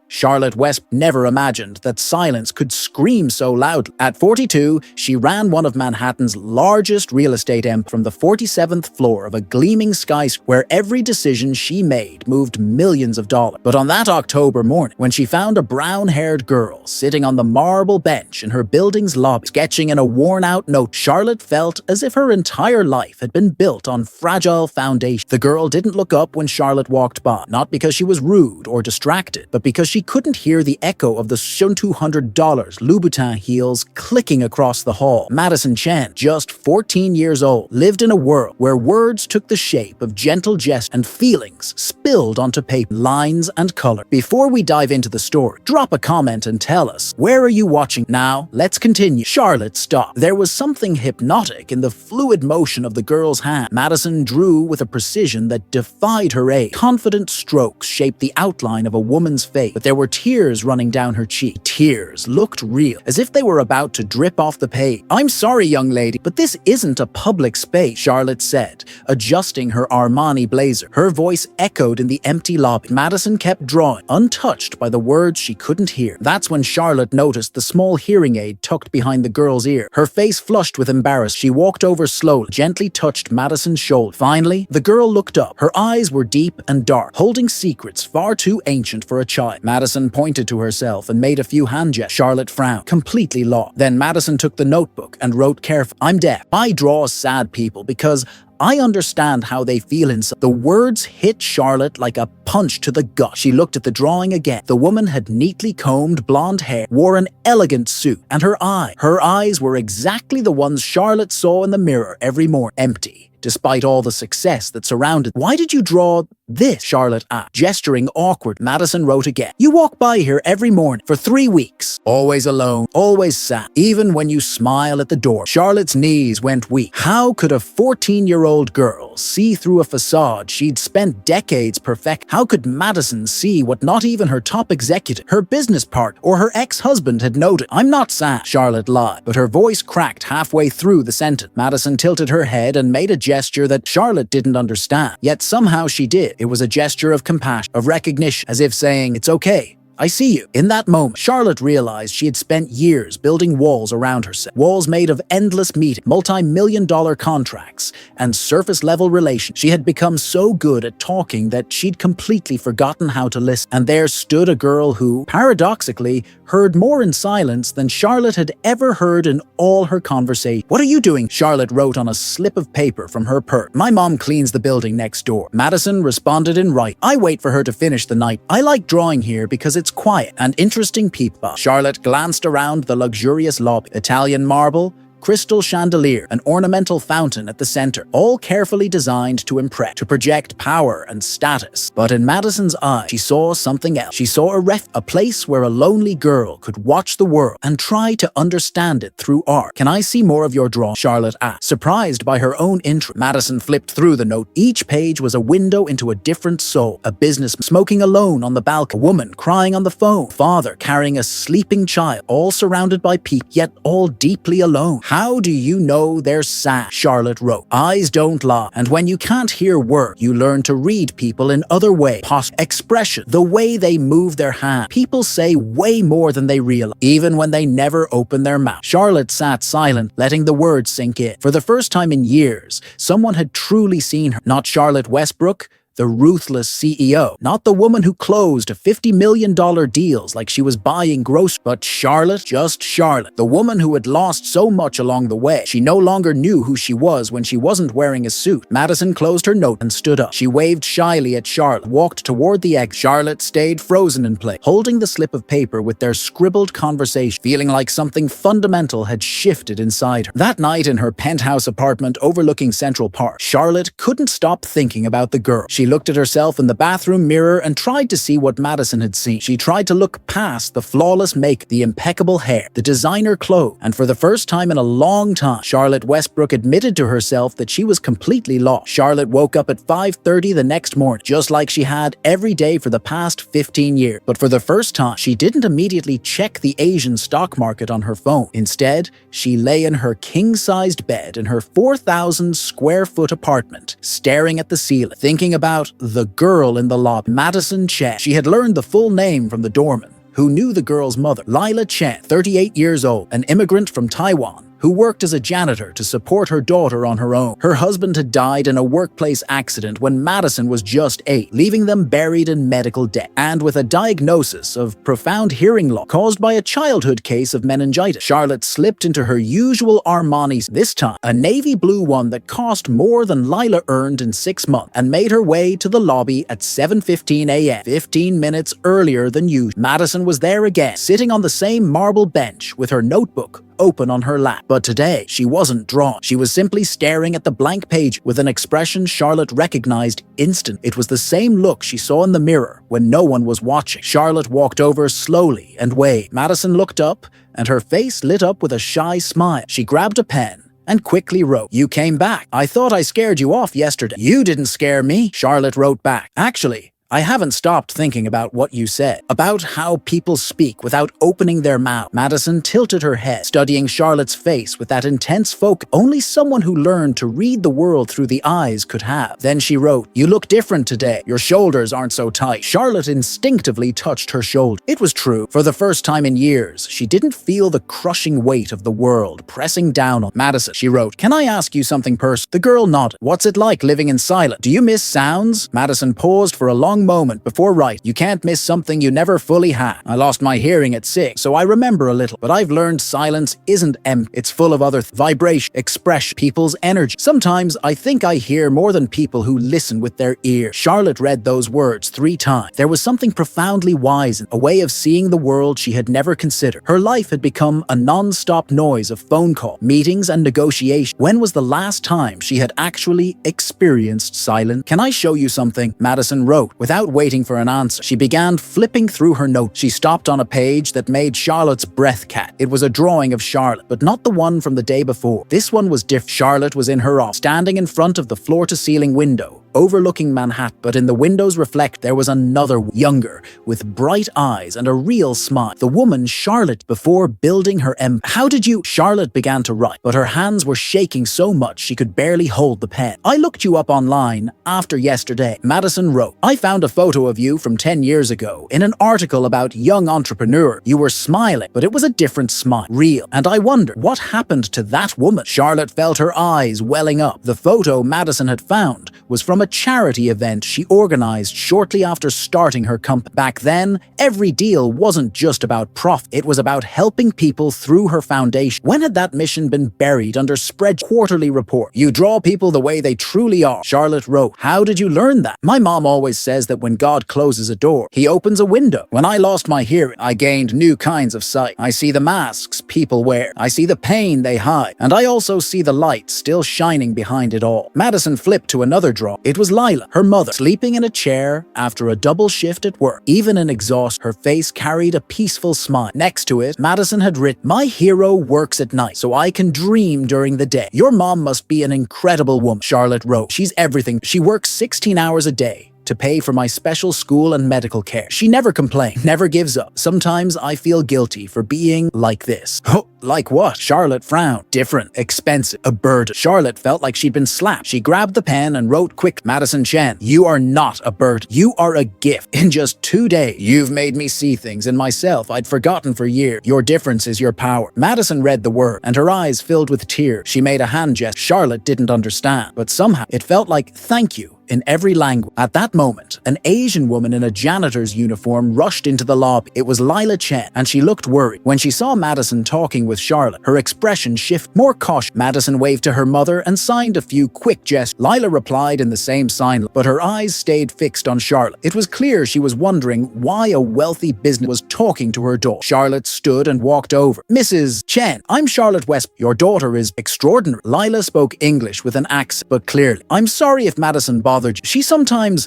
Charlotte West never imagined that silence could scream so loudly. At 42, she ran one of Manhattan's largest real estate empires from the 47th floor of a gleaming skyscraper where every decision she made moved millions of dollars. But on that October morning, when she found a brown-haired girl sitting on the marble bench in her building's lobby, sketching in a worn-out note, Charlotte felt as if her entire life had been built on fragile foundation. The girl didn't look up when Charlotte walked by, not because she was rude or distracted, but because she couldn't hear the echo of the $200 Louboutin heels clicking across the hall. Madison Chen, just 14 years old, lived in a world where words took the shape of gentle gestures and feelings spilled onto paper, lines and color. Before we dive into the story, drop a comment and tell us, where are you watching? Now, let's continue. Charlotte stopped. There was something hypnotic in the fluid motion of the girl's hand. Madison drew with a precision that defied her age. Confident strokes shaped the outline of a woman's face, but there were tears running down her cheek. Tears looked real, as if they were about to drip off the page. "I'm sorry, young lady, but this isn't a public space," Charlotte said, adjusting her Armani blazer. Her voice echoed in the empty lobby. Madison kept drawing, untouched by the words she couldn't hear. That's when Charlotte noticed the small hearing aid tucked behind the girl's ear. Her face flushed with embarrassment. She walked over slowly, gently touched Madison's shoulder. Finally, the girl looked up. Her eyes were deep and dark, holding secrets far too ancient for a child. Madison pointed to herself and made a few hand gestures. Charlotte frowned, completely lost. Then Madison took the notebook and wrote carefully, "I'm deaf. I draw sad people because I understand how they feel inside." The words hit Charlotte like a punch to the gut. She looked at the drawing again. The woman had neatly combed blonde hair, wore an elegant suit, and her eyes were exactly the ones Charlotte saw in the mirror every morning, empty, despite all the success that surrounded. "Why did you draw this?" Charlotte asked, gesturing awkward. Madison wrote again, "You walk by here every morning for 3 weeks. Always alone, always sad, even when you smile at the door." Charlotte's knees went weak. How could a 14-year-old girl see through a facade she'd spent decades perfecting? How could Madison see what not even her top executive, her business partner, or her ex-husband had noted? "I'm not sad," Charlotte lied, but her voice cracked halfway through the sentence. Madison tilted her head and made a gesture that Charlotte didn't understand, yet somehow she did. It was a gesture of compassion, of recognition, as if saying, "It's okay. I see you." In that moment, Charlotte realized she had spent years building walls around herself. Walls made of endless meetings, multi-million-dollar contracts, and surface-level relations. She had become so good at talking that she'd completely forgotten how to listen. And there stood a girl who, paradoxically, heard more in silence than Charlotte had ever heard in all her conversations. "What are you doing?" Charlotte wrote on a slip of paper from her purse. "My mom cleans the building next door." Madison responded in writing, "I wait for her to finish the night. I like drawing here because it's quiet and interesting people." Charlotte glanced around the luxurious lobby. Italian marble, crystal chandelier, an ornamental fountain at the center, all carefully designed to impress, to project power and status. But in Madison's eyes, she saw something else. She saw a place where a lonely girl could watch the world and try to understand it through art. "Can I see more of your drawing?" Charlotte asked, surprised by her own interest. Madison flipped through the note. Each page was a window into a different soul. A businessman smoking alone on the balcony, a woman crying on the phone, a father carrying a sleeping child, all surrounded by people, yet all deeply alone. "How do you know they're sad?" Charlotte wrote. "Eyes don't lie, and when you can't hear words, you learn to read people in other ways. Expression, the way they move their hand. People say way more than they realize, even when they never open their mouth." Charlotte sat silent, letting the words sink in. For the first time in years, someone had truly seen her. Not Charlotte Westbrook, the ruthless CEO, not the woman who closed $50 million deals like she was buying groceries, but Charlotte, just Charlotte, the woman who had lost so much along the way. She no longer knew who she was when she wasn't wearing a suit. Madison closed her note and stood up. She waved shyly at Charlotte, walked toward the exit. Charlotte stayed frozen in place, holding the slip of paper with their scribbled conversation, feeling like something fundamental had shifted inside her. That night in her penthouse apartment overlooking Central Park, Charlotte couldn't stop thinking about the girl. She looked at herself in the bathroom mirror and tried to see what Madison had seen. She tried to look past the flawless makeup, the impeccable hair, the designer clothes, and for the first time in a long time, Charlotte Westbrook admitted to herself that she was completely lost. Charlotte woke up at 5:30 the next morning, just like she had every day for the past 15 years. But for the first time, she didn't immediately check the Asian stock market on her phone. Instead, she lay in her king-sized bed in her 4,000 square foot apartment, staring at the ceiling, thinking about about the girl in the lobby, Madison Chen. She had learned the full name from the doorman, who knew the girl's mother, Lila Chen, 38 years old, an immigrant from Taiwan, who worked as a janitor to support her daughter on her own. Her husband had died in a workplace accident when Madison was just 8, leaving them buried in medical debt. And with a diagnosis of profound hearing loss caused by a childhood case of meningitis, Charlotte slipped into her usual Armani, this time a navy blue one that cost more than Lila earned in 6 months, and made her way to the lobby at 7:15 a.m., 15 minutes earlier than usual. Madison was there again, sitting on the same marble bench with her notebook open on her lap. But today, she wasn't drawn. She was simply staring at the blank page with an expression Charlotte recognized instantly. It was the same look she saw in the mirror when no one was watching. Charlotte walked over slowly and waved. Madison looked up, and her face lit up with a shy smile. She grabbed a pen and quickly wrote, "You came back. I thought I scared you off yesterday." "You didn't scare me," Charlotte wrote back. "Actually, I haven't stopped thinking about what you said, about how people speak without opening their mouth." Madison tilted her head, studying Charlotte's face with that intense focus only someone who learned to read the world through the eyes could have. Then she wrote, "You look different today. Your shoulders aren't so tight." Charlotte instinctively touched her shoulder. It was true. For the first time in years, she didn't feel the crushing weight of the world pressing down on Madison. She wrote, "Can I ask you something personal?" The girl nodded. "What's it like living in silence? Do you miss sounds?" Madison paused for a long moment before writing, "You can't miss something you never fully had. I lost my hearing at 6, so I remember a little, but I've learned silence isn't empty. It's full of other vibration, expression, people's energy. Sometimes I think I hear more than people who listen with their ears." Charlotte read those words 3 times. There was something profoundly wise in a way of seeing the world she had never considered. Her life had become a non-stop noise of phone calls, meetings, and negotiations. When was the last time she had actually experienced silence? "Can I show you something?" Madison wrote. Without waiting for an answer, she began flipping through her notes. She stopped on a page that made Charlotte's breath catch. It was a drawing of Charlotte, but not the one from the day before. This one was different. Charlotte was in her office, standing in front of the floor-to-ceiling window, overlooking Manhattan, but in the window's reflect there was another, younger, with bright eyes and a real smile. The woman Charlotte before building her empire. "How did you—" Charlotte began to write, but her hands were shaking so much she could barely hold the pen. "I looked you up online after yesterday," Madison wrote. "I found a photo of you from 10 years ago in an article about young entrepreneur. You were smiling, but it was a different smile, real, and I wondered what happened to that woman." Charlotte felt her eyes welling up. The photo Madison had found was from a charity event she organized shortly after starting her company. Back then, every deal wasn't just about profit. It was about helping people through her foundation. When had that mission been buried under spread quarterly report? "You draw people the way they truly are," Charlotte wrote. "How did you learn that?" "My mom always says that when God closes a door, he opens a window. When I lost my hearing, I gained new kinds of sight. I see the masks people wear. I see the pain they hide. And I also see the light still shining behind it all." Madison flipped to another draw. It was Lila, her mother, sleeping in a chair after a double shift at work. Even in exhaustion, her face carried a peaceful smile. Next to it, Madison had written, "My hero works at night, so I can dream during the day. Your mom must be an incredible woman," Charlotte wrote. "She's everything. She works 16 hours a day to pay for my special school and medical care. She never complains, never gives up. Sometimes I feel guilty for being like this." "Oh, like what?" Charlotte frowned. "Different, expensive, a burden." Charlotte felt like she'd been slapped. She grabbed the pen and wrote quick, "Madison Chen, you are not a burden. You are a gift. In just 2 days, you've made me see things in myself I'd forgotten for years. Your difference is your power." Madison read the word, and her eyes filled with tears. She made a hand gesture Charlotte didn't understand, but somehow it felt like "thank you" in every language. At that moment, an Asian woman in a janitor's uniform rushed into the lobby. It was Lila Chen, and she looked worried. When she saw Madison talking with Charlotte, her expression shifted. More cautious. Madison waved to her mother and signed a few quick gestures. Lila replied in the same sign, but her eyes stayed fixed on Charlotte. It was clear she was wondering why a wealthy business was talking to her daughter. Charlotte stood and walked over. "Mrs. Chen, I'm Charlotte West. Your daughter is extraordinary." Lila spoke English with an accent, but clearly. "I'm sorry if Madison bothered you.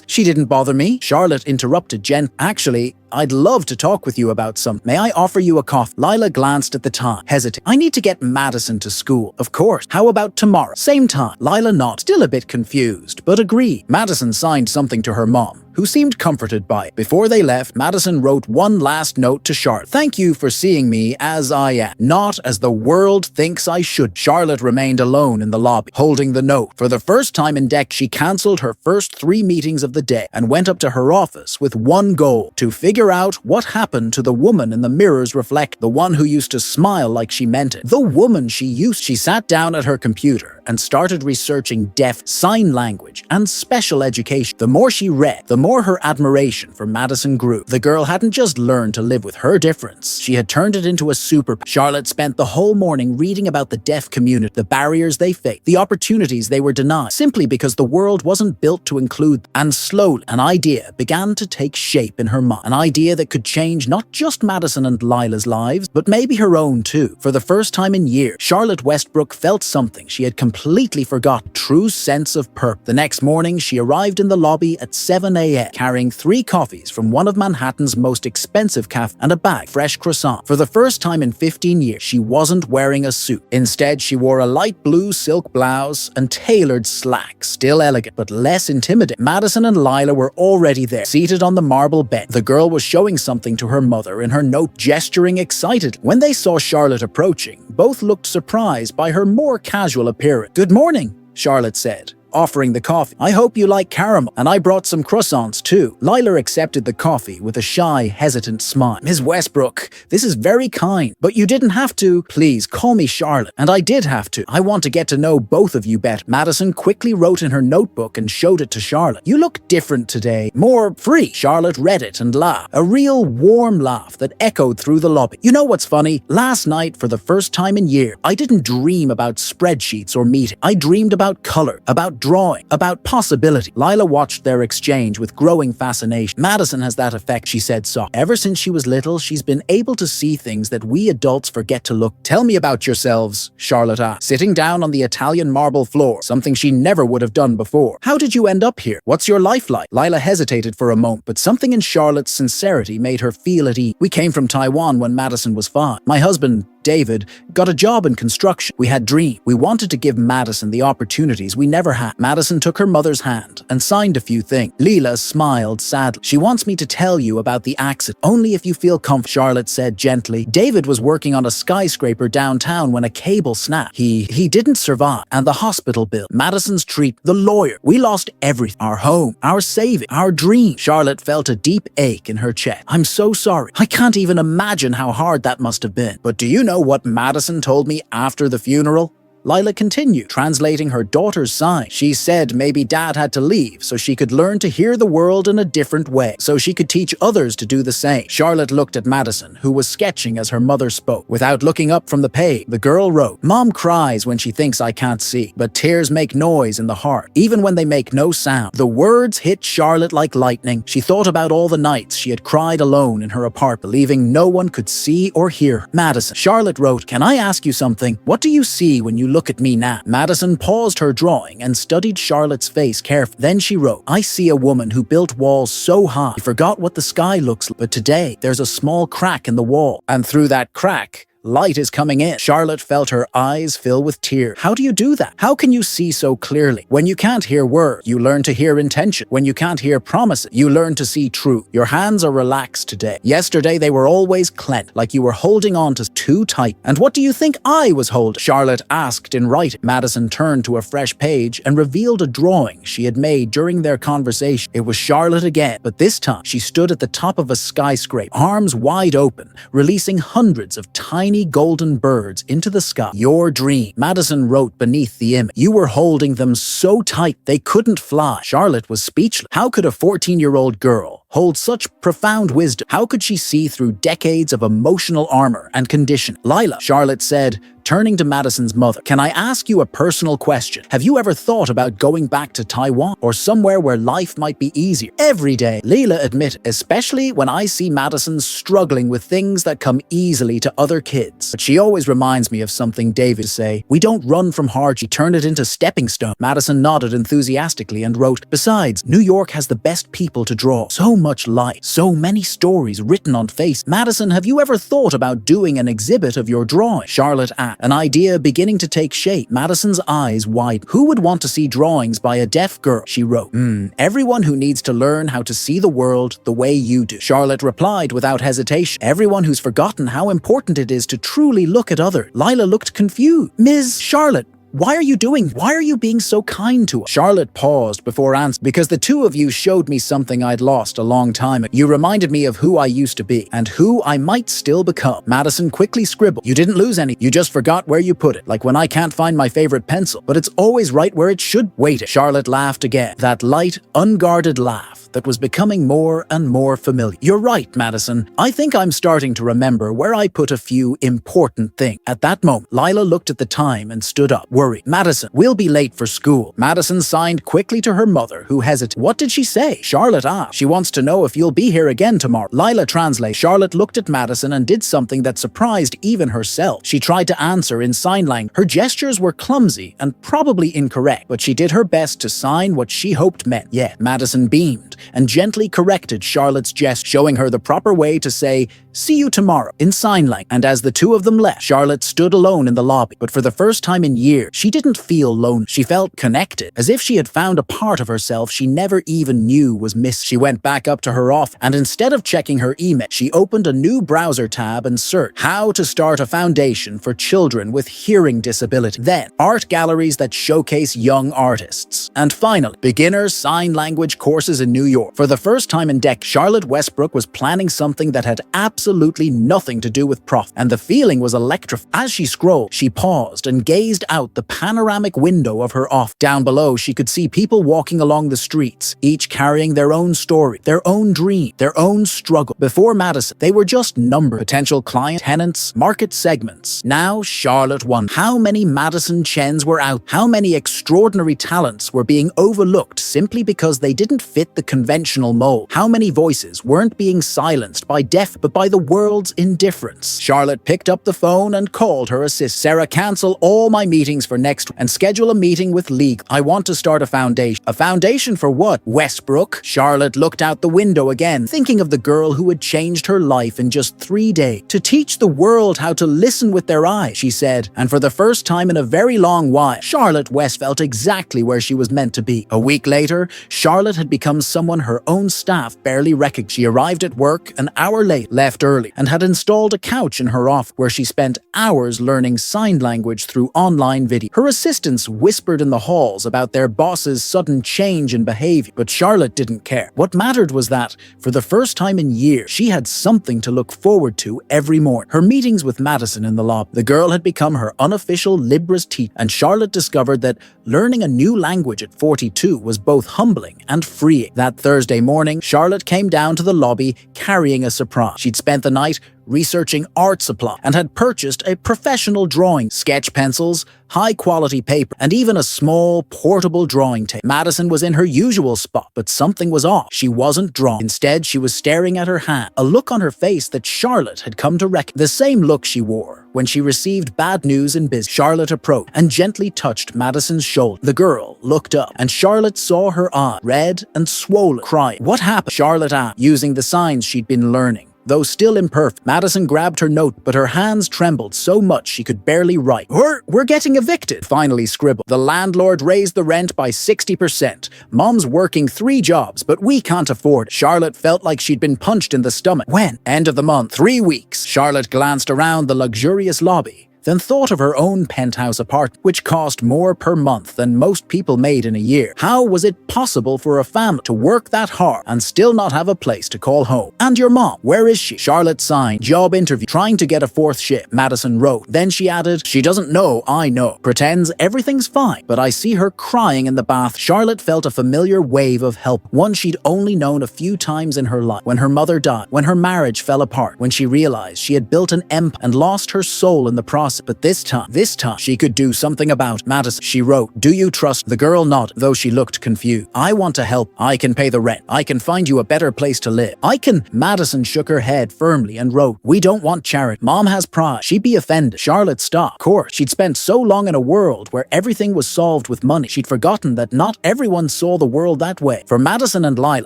She didn't bother me." Charlotte interrupted Jen. "Actually, I'd love to talk with you about something. May I offer you a coffee?" Lila glanced at the time, hesitating. "I need to get Madison to school." "Of course. How about tomorrow? Same time?" Lila nodded, still a bit confused, but agreed. Madison signed something to her mom, who seemed comforted by it. Before they left, Madison wrote one last note to Charlotte. "Thank you for seeing me as I am, not as the world thinks I should." Charlotte remained alone in the lobby, holding the note. For the first time in decades, she cancelled her first 3 meetings of the day and went up to her office with one goal: to figure out what happened to the woman in the mirror's reflection, the one who used to smile like she meant it, the woman she used. She sat down at her computer and started researching deaf, sign language, and special education. The more she read, the more her admiration for Madison grew. The girl hadn't just learned to live with her difference, she had turned it into a superpower. Charlotte spent the whole morning reading about the deaf community, the barriers they faced, the opportunities they were denied, simply because the world wasn't built to include them. And slowly, an idea began to take shape in her mind. An idea that could change not just Madison and Lila's lives, but maybe her own too. For the first time in years, Charlotte Westbrook felt something she had completely forgotten: true sense of purpose. The next morning, she arrived in the lobby at 7 a.m., carrying 3 coffees from one of Manhattan's most expensive cafes and a bag of fresh croissants. For the first time in 15 years, she wasn't wearing a suit. Instead, she wore a light blue silk blouse and tailored slacks, still elegant, but less intimidating. Madison and Lila were already there, seated on the marble bed. The girl was showing something to her mother in her note, gesturing excitedly. When they saw Charlotte approaching, both looked surprised by her more casual appearance. "Good morning," Charlotte said, offering the coffee. "I hope you like caramel, and I brought some croissants too." Lila accepted the coffee with a shy, hesitant smile. "Ms. Westbrook, this is very kind, but you didn't have to." "Please, call me Charlotte." "And I did have to. I want to get to know both of you better." Madison quickly wrote in her notebook and showed it to Charlotte. "You look different today, more free." Charlotte read it and laughed, a real warm laugh that echoed through the lobby. "You know what's funny? Last night, for the first time in years, I didn't dream about spreadsheets or meetings. I dreamed about color, about drawing, about possibility." Lila watched their exchange with growing fascination. "Madison has that effect," she said softly. "Ever since she was little, she's been able to see things that we adults forget to look." "Tell me about yourselves," Charlotte asked, sitting down on the Italian marble floor, something she never would have done before. "How did you end up here? What's your life like?" Lila hesitated for a moment, but something in Charlotte's sincerity made her feel at ease. "We came from Taiwan when Madison was 5. My husband, David, got a job in construction. We had dreams. We wanted to give Madison the opportunities we never had." Madison took her mother's hand and signed a few things. Lila smiled sadly. "She wants me to tell you about the accident, only if you feel comfortable," Charlotte said gently. "David was working on a skyscraper downtown when a cable snapped. He didn't survive, and the hospital bill, Madison's treatment, the lawyer. We lost everything, our home, our savings, our dreams." Charlotte felt a deep ache in her chest. "I'm so sorry. I can't even imagine how hard that must have been. But do you know what Madison told me after the funeral?" Lila continued, translating her daughter's sign. "She said maybe Dad had to leave so she could learn to hear the world in a different way, so she could teach others to do the same." Charlotte looked at Madison, who was sketching as her mother spoke. Without looking up from the page, the girl wrote, "Mom cries when she thinks I can't see, but tears make noise in the heart, even when they make no sound." The words hit Charlotte like lightning. She thought about all the nights she had cried alone in her apartment, believing no one could see or hear her. "Madison," Charlotte wrote, "can I ask you something? What do you see when you look at me now?" Madison paused her drawing and studied Charlotte's face carefully. Then she wrote, "I see a woman who built walls so high, she forgot what the sky looks like. But today, there's a small crack in the wall, and through that crack, light is coming in." Charlotte felt her eyes fill with tears. "How do you do that? How can you see so clearly? When you can't hear words, you learn to hear intention. When you can't hear promises, you learn to see truth. Your hands are relaxed today. Yesterday they were always clenched, like you were holding on to too tight. And what do you think I was holding?" Charlotte asked in writing. Madison turned to a fresh page and revealed a drawing she had made during their conversation. It was Charlotte again, but this time she stood at the top of a skyscraper, arms wide open, releasing hundreds of tiny golden birds into the sky. "Your dream," Madison wrote beneath the image. "You were holding them so tight they couldn't fly." Charlotte was speechless. How could a 14-year-old girl hold such profound wisdom? How could she see through decades of emotional armor and condition? "Lila," Charlotte said, turning to Madison's mother, "can I ask you a personal question? Have you ever thought about going back to Taiwan or somewhere where life might be easier?" "Every day," Lila admitted, "especially when I see Madison struggling with things that come easily to other kids. But she always reminds me of something David say. We don't run from hardship, turn it into stepping stone." Madison nodded enthusiastically and wrote, "Besides, New York has the best people to draw. So much light, so many stories written on face." "Madison, have you ever thought about doing an exhibit of your drawing?" Charlotte asked, cat. An idea beginning to take shape. Madison's eyes wide. Who would want to see drawings by a deaf girl? She wrote. Everyone who needs to learn how to see the world the way you do. Charlotte replied without hesitation. Everyone who's forgotten how important it is to truly look at others. Lila looked confused. Ms. Charlotte, why are you being so kind to us? Charlotte paused before answering. Because the two of you showed me something I'd lost a long time ago. You reminded me of who I used to be and who I might still become. Madison quickly scribbled. You didn't lose any. You just forgot where you put it. Like when I can't find my favorite pencil, but it's always right where it should. Wait. Charlotte laughed again. That light, unguarded laugh that was becoming more and more familiar. You're right, Madison. I think I'm starting to remember where I put a few important things. At that moment, Lila looked at the time and stood up, worried. Madison, we'll be late for school. Madison signed quickly to her mother, who hesitated. What did she say? Charlotte asked. She wants to know if you'll be here again tomorrow. Lila translated. Charlotte looked at Madison and did something that surprised even herself. She tried to answer in sign language. Her gestures were clumsy and probably incorrect, but she did her best to sign what she hoped meant. Yeah. Madison beamed and gently corrected Charlotte's gesture, showing her the proper way to say, "See you tomorrow," in sign language. And as the two of them left, Charlotte stood alone in the lobby. But for the first time in years, she didn't feel lonely. She felt connected, as if she had found a part of herself she never even knew was missing. She went back up to her office, and instead of checking her email, she opened a new browser tab and searched how to start a foundation for children with hearing disability. Then, art galleries that showcase young artists. And finally, beginner sign language courses in New York. For the first time in decades, Charlotte Westbrook was planning something that had absolutely nothing to do with profit, and the feeling was electrifying. As she scrolled, she paused and gazed out the panoramic window of her office. Down below, she could see people walking along the streets, each carrying their own story, their own dream, their own struggle. Before Madison, they were just numbers, potential clients, tenants, market segments. Now Charlotte wondered how many Madison Chens were out, how many extraordinary talents were being overlooked simply because they didn't fit the conventional mold. How many voices weren't being silenced by deaf but by the world's indifference? Charlotte picked up the phone and called her assistant. Sarah, cancel all my meetings for next week and schedule a meeting with legal. I want to start a foundation. A foundation for what? Westbrook? Charlotte looked out the window again, thinking of the girl who had changed her life in just 3 days. To teach the world how to listen with their eyes, she said, and for the first time in a very long while, Charlotte West felt exactly where she was meant to be. A week later, Charlotte had become someone her own staff barely recognized. She arrived at work an hour late, left early, and had installed a couch in her office where she spent hours learning sign language through online video. Her assistants whispered in the halls about their boss's sudden change in behavior, but Charlotte didn't care. What mattered was that, for the first time in years, she had something to look forward to every morning. Her meetings with Madison in the lobby. The girl had become her unofficial Libras teacher, and Charlotte discovered that learning a new language at 42 was both humbling and freeing. That Thursday morning, Charlotte came down to the lobby carrying a surprise. She'd spent the night researching art supply and had purchased a professional drawing, sketch pencils, high-quality paper, and even a small, portable drawing table. Madison was in her usual spot, but something was off. She wasn't drawing. Instead, she was staring at her hand, a look on her face that Charlotte had come to recognize. The same look she wore when she received bad news in business. Charlotte approached and gently touched Madison's shoulder. The girl looked up, and Charlotte saw her eye, red and swollen, crying. What happened? Charlotte asked, using the signs she'd been learning. Though still imperfect, Madison grabbed her note, but her hands trembled so much she could barely write. We're getting evicted, finally scribbled. The landlord raised the rent by 60%. Mom's working 3 jobs, but we can't afford it. Charlotte felt like she'd been punched in the stomach. When? End of the month. 3 weeks. Charlotte glanced around the luxurious lobby, then thought of her own penthouse apartment, which cost more per month than most people made in a year. How was it possible for a family to work that hard and still not have a place to call home? And your mom, where is she? Charlotte signed, job interview, trying to get a 4th shift, Madison wrote. Then she added, she doesn't know I know. Pretends everything's fine, but I see her crying in the bath. Charlotte felt a familiar wave of help, one she'd only known a few times in her life. When her mother died, when her marriage fell apart, when she realized she had built an empire and lost her soul in the process. But this time, she could do something about it. Madison, she wrote, do you trust? The girl nodded, though she looked confused. I want to help. I can pay the rent. I can find you a better place to live. I can. Madison shook her head firmly and wrote, we don't want charity. Mom has pride. She'd be offended. Charlotte stopped. Of course, she'd spent so long in a world where everything was solved with money. She'd forgotten that not everyone saw the world that way. For Madison and Lila,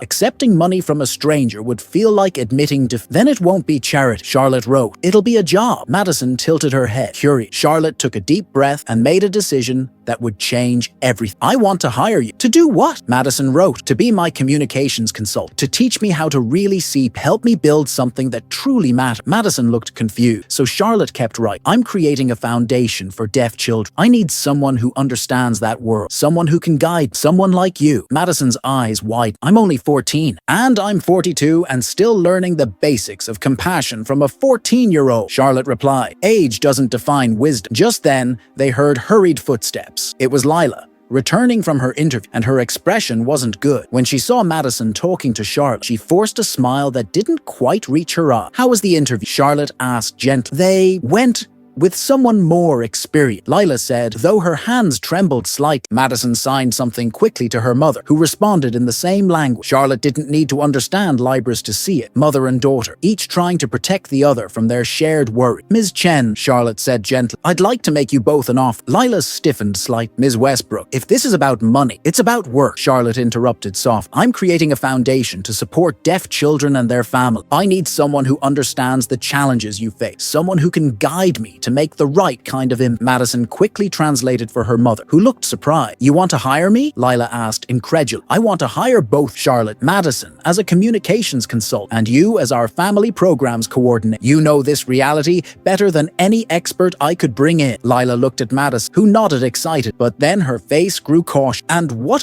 accepting money from a stranger would feel like admitting defeat. Then it won't be charity, Charlotte wrote. It'll be a job. Madison tilted her head. Curious, Charlotte took a deep breath and made a decision that would change everything. I want to hire you. To do what? Madison wrote. To be my communications consultant. To teach me how to really see. Help me build something that truly matters. Madison looked confused, so Charlotte kept right. I'm creating a foundation for deaf children. I need someone who understands that world. Someone who can guide. Someone like you. Madison's eyes widened. I'm only 14. And I'm 42 and still learning the basics of compassion from a 14-year-old. Charlotte replied. Age doesn't define wisdom. Just then, they heard hurried footsteps. It was Lila, returning from her interview, and her expression wasn't good. When she saw Madison talking to Charlotte, she forced a smile that didn't quite reach her eye. How was the interview? Charlotte asked gently. They went with someone more experienced, Lila said, though her hands trembled slightly. Madison signed something quickly to her mother, who responded in the same language. Charlotte didn't need to understand Libras to see it. Mother and daughter, each trying to protect the other from their shared worry. Ms. Chen, Charlotte said gently, I'd like to make you both an offer. Lila stiffened slightly. Ms. Westbrook, if this is about money, it's about work. Charlotte interrupted soft. I'm creating a foundation to support deaf children and their family. I need someone who understands the challenges you face, someone who can guide me to make the right kind of impact. Madison quickly translated for her mother, who looked surprised. You want to hire me? Lila asked, incredulous. I want to hire both Charlotte, Madison as a communications consultant, and you as our family programs coordinator. You know this reality better than any expert I could bring in. Lila looked at Madison, who nodded excited, but then her face grew cautious. And what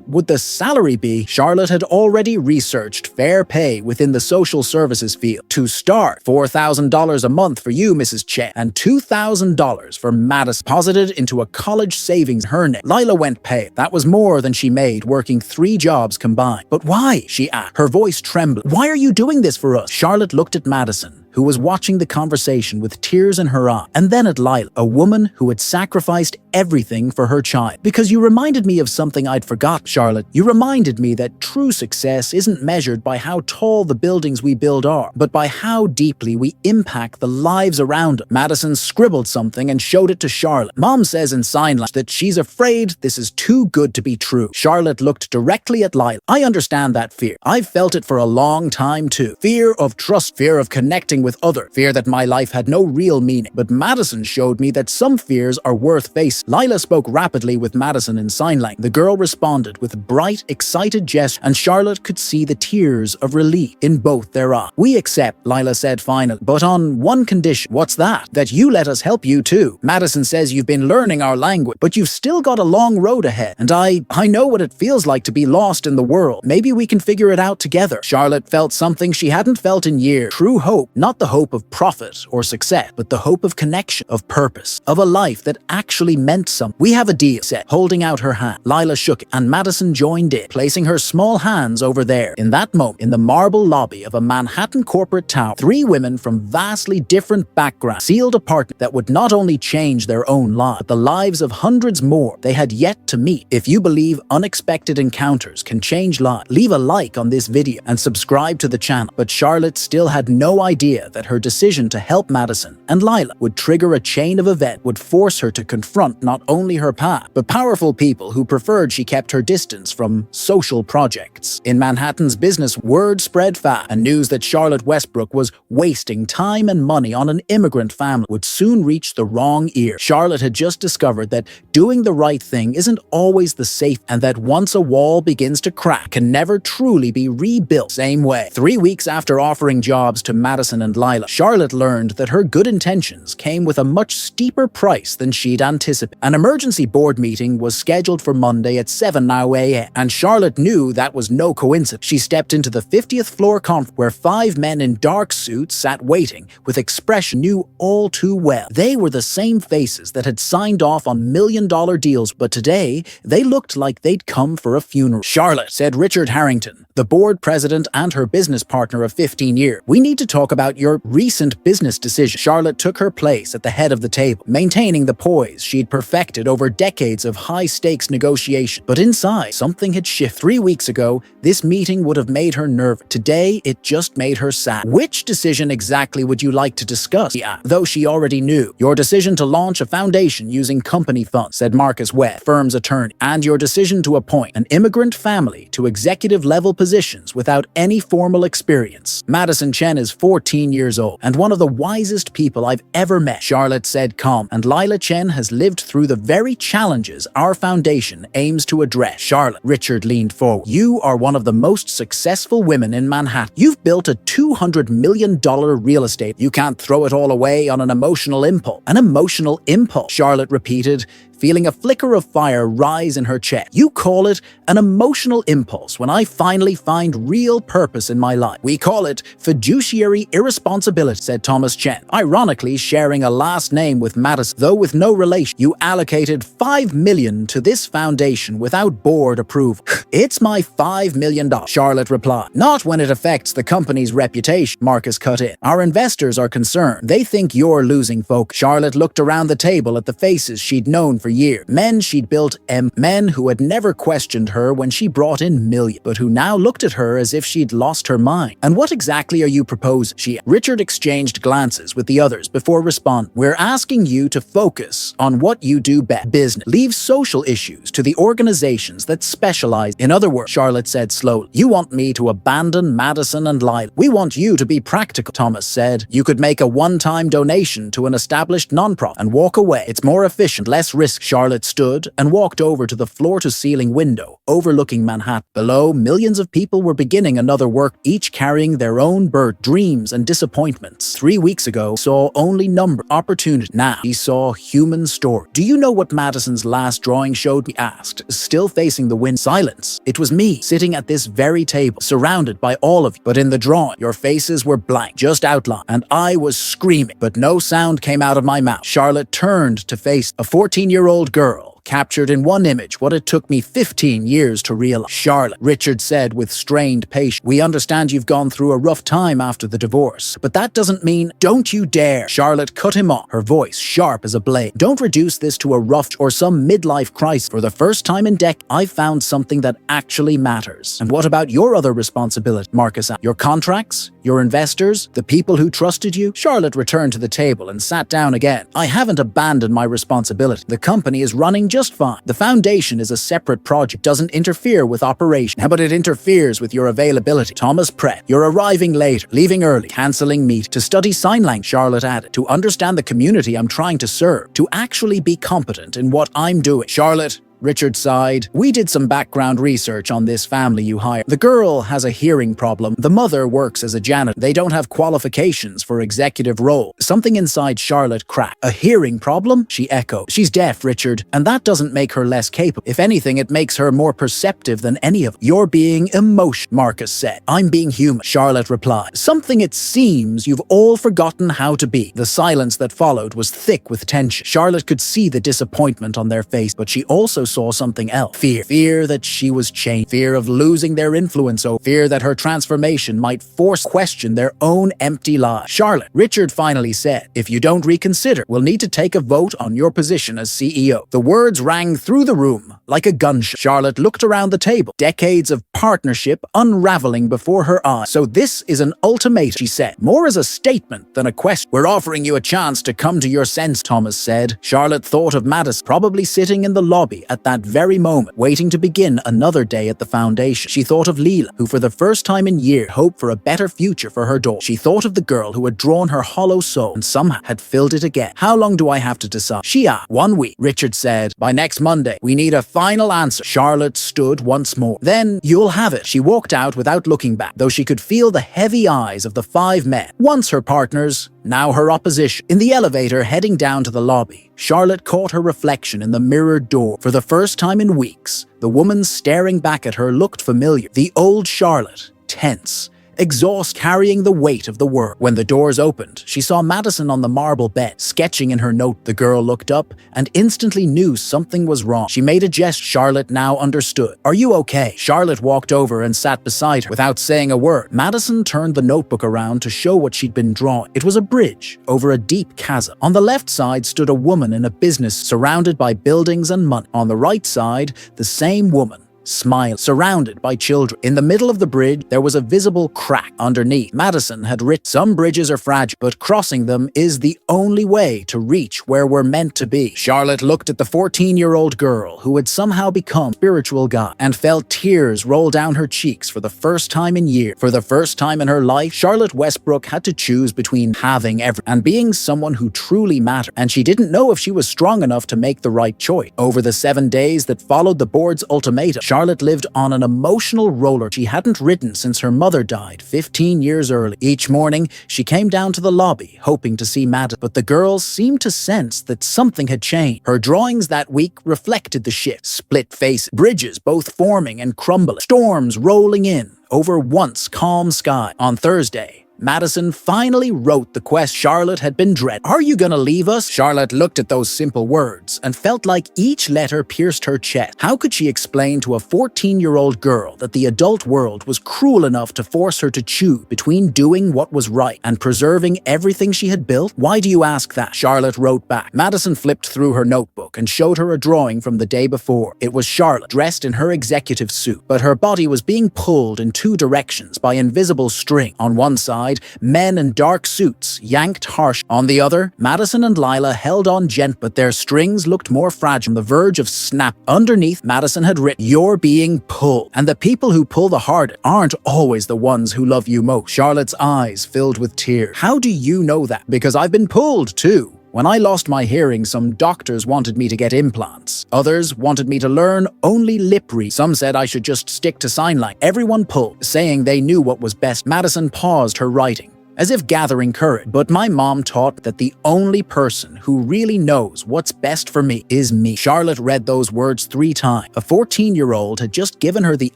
would the salary be? Charlotte had already researched fair pay within the social services field. To start, $4,000 a month for you, Mrs. Chen, and $2,000 for Madison, deposited into a college savings her name. Lila went pale. That was more than she made working 3 jobs combined. But why? She asked, her voice trembling. Why are you doing this for us? Charlotte looked at Madison, who was watching the conversation with tears in her eyes, and then at Lila, a woman who had sacrificed everything for her child. Because you reminded me of something I'd forgotten, Charlotte. You reminded me that true success isn't measured by how tall the buildings we build are, but by how deeply we impact the lives around us. Madison scribbled something and showed it to Charlotte. Mom says in sign language that she's afraid this is too good to be true. Charlotte looked directly at Lila. I understand that fear. I've felt it for a long time too. Fear of trust, fear of connecting with others, fear that my life had no real meaning. But Madison showed me that some fears are worth facing. Lila spoke rapidly with Madison in sign language. The girl responded with bright, excited gesture, and Charlotte could see the tears of relief in both their eyes. We accept, Lila said finally, but on one condition. What's that? That you let us help you too. Madison says you've been learning our language, but you've still got a long road ahead. And I know what it feels like to be lost in the world. Maybe we can figure it out together. Charlotte felt something she hadn't felt in years. True hope, not the hope of profit or success, but the hope of connection, of purpose, of a life that actually meant something. We have a deal, said, holding out her hand. Lila shook it, and Madison joined in, placing her small hands over there. In that moment, in the marble lobby of a Manhattan corporate tower, 3 women from vastly different backgrounds sealed a partnership that would not only change their own lives, but the lives of hundreds more they had yet to meet. If you believe unexpected encounters can change lives, leave a like on this video and subscribe to the channel. But Charlotte still had no idea that her decision to help Madison and Lila would trigger a chain of events, would force her to confront not only her past, but powerful people who preferred she kept her distance from social projects. In Manhattan's business, word spread fast, and news that Charlotte Westbrook was wasting time and money on an immigrant family would soon reach the wrong ear. Charlotte had just discovered that doing the right thing isn't always the safe, and that once a wall begins to crack, can never truly be rebuilt same way. 3 weeks after offering jobs to Madison and Lila, Charlotte learned that her good intentions came with a much steeper price than she'd anticipated. An emergency board meeting was scheduled for Monday at 7 a.m., and Charlotte knew that was no coincidence. She stepped into the 50th floor conference where 5 men in dark suits sat waiting with expression knew all too well. They were the same faces that had signed off on million-dollar deals, but today they looked like they'd come for a funeral. Charlotte, said Richard Harrington, the board president and her business partner of 15 years, we need to talk about your recent business decision. Charlotte took her place at the head of the table, maintaining the poise she'd perfected over decades of high-stakes negotiation. But inside, something had shifted. 3 weeks ago, this meeting would have made her nervous. Today, it just made her sad. Which decision exactly would you like to discuss? She asked, though she already knew. Your decision to launch a foundation using company funds, said Marcus Webb, firm's attorney, and your decision to appoint an immigrant family to executive-level positions without any formal experience. Madison Chen is 14 14 years old and one of the wisest people I've ever met, Charlotte said calm. And Lila Chen has lived through the very challenges our foundation aims to address. Charlotte, Richard leaned forward. You are one of the most successful women in Manhattan. You've built a $200 million real estate. You can't throw it all away on an emotional impulse. An emotional impulse, Charlotte repeated, feeling a flicker of fire rise in her chest. You call it an emotional impulse when I finally find real purpose in my life. We call it fiduciary irresponsibility, said Thomas Chen, ironically sharing a last name with Madison. Though with no relation, you allocated $5 million to this foundation without board approval. It's my $5 million, Charlotte replied. Not when it affects the company's reputation, Marcus cut in. Our investors are concerned. They think you're losing focus. Charlotte looked around the table at the faces she'd known for years. Men she'd built men who had never questioned her when she brought in millions, but who now looked at her as if she'd lost her mind. And what exactly are you proposing? Richard exchanged glances with the others before responding. We're asking you to focus on what you do best. Business. Leave social issues to the organizations that specialize. In other words, Charlotte said slowly, you want me to abandon Madison and Lila. We want you to be practical, Thomas said. You could make a one-time donation to an established nonprofit and walk away. It's more efficient, less risk. Charlotte stood and walked over to the floor-to-ceiling window overlooking Manhattan. Below, millions of people were beginning another work, each carrying their own burden, dreams, and disappointments. 3 weeks ago, saw only number opportunity. Now, he saw human story. Do you know what Madison's last drawing showed? He asked, still facing the wind. Silence. It was me, sitting at this very table, surrounded by all of you. But in the drawing, your faces were blank, just outlined, and I was screaming, but no sound came out of my mouth. Charlotte turned to face a 14-year-old girl, captured in one image what it took me 15 years to realize. Charlotte, Richard said with strained patience, we understand you've gone through a rough time after the divorce, but that doesn't mean, don't you dare. Charlotte cut him off, her voice sharp as a blade. Don't reduce this to a rough or some midlife crisis. For the first time in decades, I've found something that actually matters. And what about your other responsibility, Marcus asked? Your contracts? Your investors? The people who trusted you? Charlotte returned to the table and sat down again. I haven't abandoned my responsibility. The company is running just fine. The foundation is a separate project, doesn't interfere with operation. But it interferes with your availability. Thomas Pratt, you're arriving later, leaving early, cancelling meet, to study sign language, Charlotte added, to understand the community I'm trying to serve, to actually be competent in what I'm doing. Charlotte, Richard sighed. We did some background research on this family you hired. The girl has a hearing problem. The mother works as a janitor. They don't have qualifications for executive role. Something inside Charlotte cracked. A hearing problem? She echoed. She's deaf, Richard, and that doesn't make her less capable. If anything, it makes her more perceptive than any of them. You're being emotional, Marcus said. I'm being human, Charlotte replied. Something it seems you've all forgotten how to be. The silence that followed was thick with tension. Charlotte could see the disappointment on their face, but she also saw something else. Fear that she was changed. Fear of losing their influence over. Fear that her transformation might force question their own empty lives. Charlotte, Richard finally said, if you don't reconsider, we'll need to take a vote on your position as CEO. The words rang through the room like a gunshot. Charlotte looked around the table, decades of partnership unraveling before her eyes. So this is an ultimatum, she said, more as a statement than a question. We're offering you a chance to come to your sense, Thomas said. Charlotte thought of Madison, probably sitting in the lobby at that very moment, waiting to begin another day at the foundation. She thought of Lila, who for the first time in years hoped for a better future for her daughter. She thought of the girl who had drawn her hollow soul and somehow had filled it again. How long do I have to decide? She asked. 1 week. Richard said, by next Monday. We need a final answer. Charlotte stood once more. Then you'll have it. She walked out without looking back, though she could feel the heavy eyes of the 5 men, once her partners, now her opposition. In the elevator heading down to the lobby, Charlotte caught her reflection in the mirrored door. For the first time in weeks, the woman staring back at her looked familiar. The old Charlotte, tense, exhaust, carrying the weight of the world. When the doors opened, she saw Madison on the marble bed, sketching in her note. The girl looked up and instantly knew something was wrong. She made a gesture Charlotte now understood. Are you okay? Charlotte walked over and sat beside her without saying a word. Madison turned the notebook around to show what she'd been drawing. It was a bridge over a deep chasm. On the left side stood a woman in a business surrounded by buildings and money. On the right side, the same woman, smiling, surrounded by children. In the middle of the bridge, there was a visible crack underneath. Madison had written, "Some bridges are fragile, but crossing them is the only way to reach where we're meant to be." Charlotte looked at the 14-year-old girl who had somehow become a spiritual guide and felt tears roll down her cheeks for the first time in years. For the first time in her life, Charlotte Westbrook had to choose between having everything and being someone who truly mattered, and she didn't know if she was strong enough to make the right choice. Over the 7 days that followed the board's ultimatum, Charlotte lived on an emotional roller she hadn't ridden since her mother died 15 years early. Each morning, she came down to the lobby, hoping to see Madison, but the girls seemed to sense that something had changed. Her drawings that week reflected the shift. Split faces, bridges both forming and crumbling, storms rolling in over once calm sky. On Thursday, Madison finally wrote the quest Charlotte had been dreading. "Are you gonna leave us?" Charlotte looked at those simple words and felt like each letter pierced her chest. How could she explain to a 14-year-old girl that the adult world was cruel enough to force her to choose between doing what was right and preserving everything she had built? "Why do you ask that?" Charlotte wrote back. Madison flipped through her notebook and showed her a drawing from the day before. It was Charlotte, dressed in her executive suit, but her body was being pulled in two directions by invisible string. On one side, men in dark suits yanked harsh. On the other, Madison and Lila held on gently, but their strings looked more fragile, on the verge of snap. Underneath, Madison had written, "You're being pulled, and the people who pull the hardest aren't always the ones who love you most." Charlotte's eyes filled with tears. "How do you know that?" "Because I've been pulled too. When I lost my hearing, some doctors wanted me to get implants. Others wanted me to learn only lip read. Some said I should just stick to sign language. Everyone pulled, saying they knew what was best." Madison paused her writing, as if gathering courage. "But my mom taught that the only person who really knows what's best for me is me." Charlotte read those words 3 times. A 14-year-old had just given her the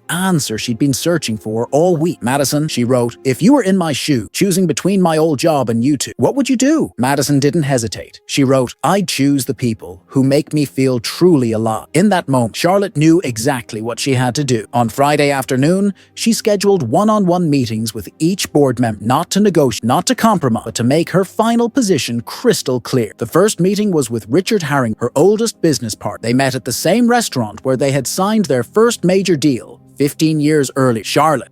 answer she'd been searching for all week. "Madison," she wrote, "if you were in my shoe, choosing between my old job and you two, what would you do?" Madison didn't hesitate. She wrote, "I'd choose the people who make me feel truly alive." In that moment, Charlotte knew exactly what she had to do. On Friday afternoon, she scheduled one-on-one meetings with each board member, not to negotiate, not to compromise, but to make her final position crystal clear. The first meeting was with Richard Harrington, her oldest business partner. They met at the same restaurant where they had signed their first major deal 15 years earlier.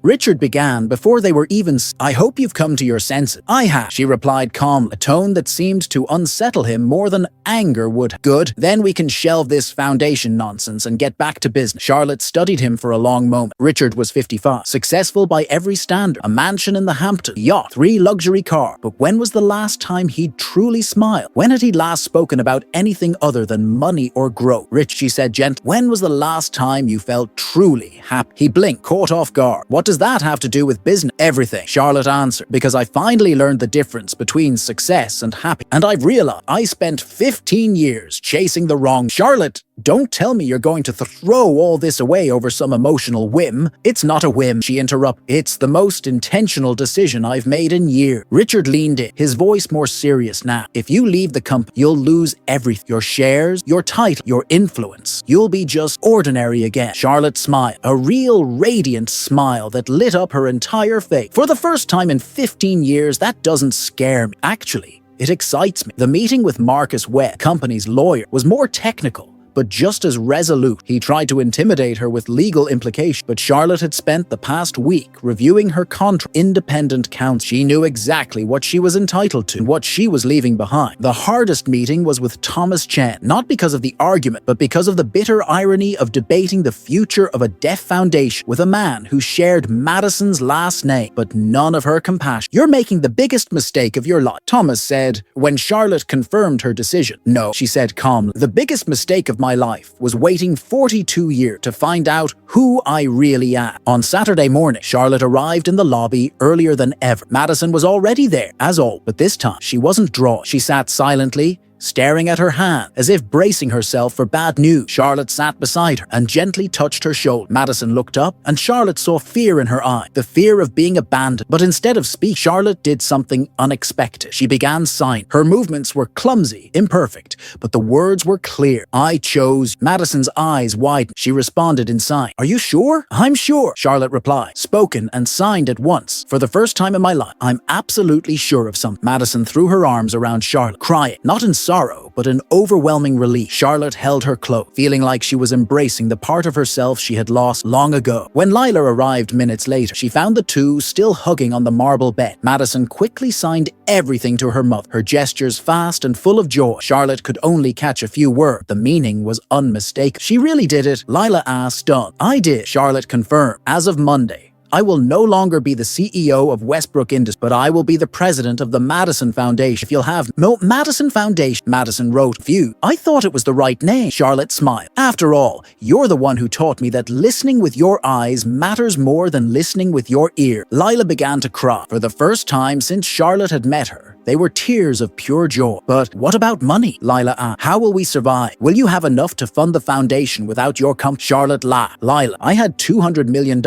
Richard began before they were even "I hope you've come to your senses." "I have," she replied calmly, a tone that seemed to unsettle him more than anger would. "Good, then we can shelve this foundation nonsense and get back to business." Charlotte studied him for a long moment. Richard was 55, successful by every standard, a mansion in the Hamptons, a yacht, 3 luxury cars. But when was the last time he'd truly smiled? When had he last spoken about anything other than money or growth? "Rich," she said gently, "when was the last time you felt truly happy?" He blinked, caught off guard. "What does that have to do with business?" "Everything," Charlotte answered, "because I finally learned the difference between success and happiness. And I've realized I spent 15 years chasing the wrong." "Charlotte, don't tell me you're going to throw all this away over some emotional whim." "It's not a whim," she interrupted. "It's the most intentional decision I've made in years." Richard leaned in, his voice more serious now. "If you leave the company, you'll lose everything. Your shares, your title, your influence. You'll be just ordinary again." Charlotte smiled, a real radiant smile that lit up her entire face. "For the first time in 15 years, that doesn't scare me. Actually, it excites me." The meeting with Marcus Webb, company's lawyer, was more technical, but just as resolute. He tried to intimidate her with legal implications, but Charlotte had spent the past week reviewing her contract. Independent counsel. She knew exactly what she was entitled to and what she was leaving behind. The hardest meeting was with Thomas Chen, not because of the argument, but because of the bitter irony of debating the future of a deaf foundation with a man who shared Madison's last name, but none of her compassion. "You're making the biggest mistake of your life," Thomas said when Charlotte confirmed her decision. "No," she said calmly, "the biggest mistake of my life was waiting 42 years to find out who I really am." On Saturday morning, Charlotte arrived in the lobby earlier than ever. Madison was already there, as always, but this time she wasn't drawn. She sat silently, staring at her hand, as if bracing herself for bad news. Charlotte sat beside her and gently touched her shoulder. Madison looked up, and Charlotte saw fear in her eye, the fear of being abandoned. But instead of speaking, Charlotte did something unexpected. She began signing. Her movements were clumsy, imperfect, but the words were clear. "I chose." Madison's eyes widened. She responded in sign. "Are you sure?" "I'm sure," Charlotte replied, spoken and signed at once. "For the first time in my life, I'm absolutely sure of something." Madison threw her arms around Charlotte, crying, not in sorrow, but an overwhelming relief. Charlotte held her close, feeling like she was embracing the part of herself she had lost long ago. When Lila arrived minutes later, she found the two still hugging on the marble bed. Madison quickly signed everything to her mother, her gestures fast and full of joy. Charlotte could only catch a few words. The meaning was unmistakable. "She really did it?" Lila asked, stunned. "I did," Charlotte confirmed. "As of Monday, I will no longer be the CEO of Westbrook Industries, but I will be the president of the Madison Foundation. If you'll have no Madison Foundation," Madison wrote. "Phew, I thought it was the right name." Charlotte smiled. "After all, you're the one who taught me that listening with your eyes matters more than listening with your ear." Lila began to cry. For the first time since Charlotte had met her, they were tears of pure joy. "But what about money?" Lila asked. "How will we survive? Will you have enough to fund the foundation without your company?" Charlotte laughed. "Lila, I had $200 million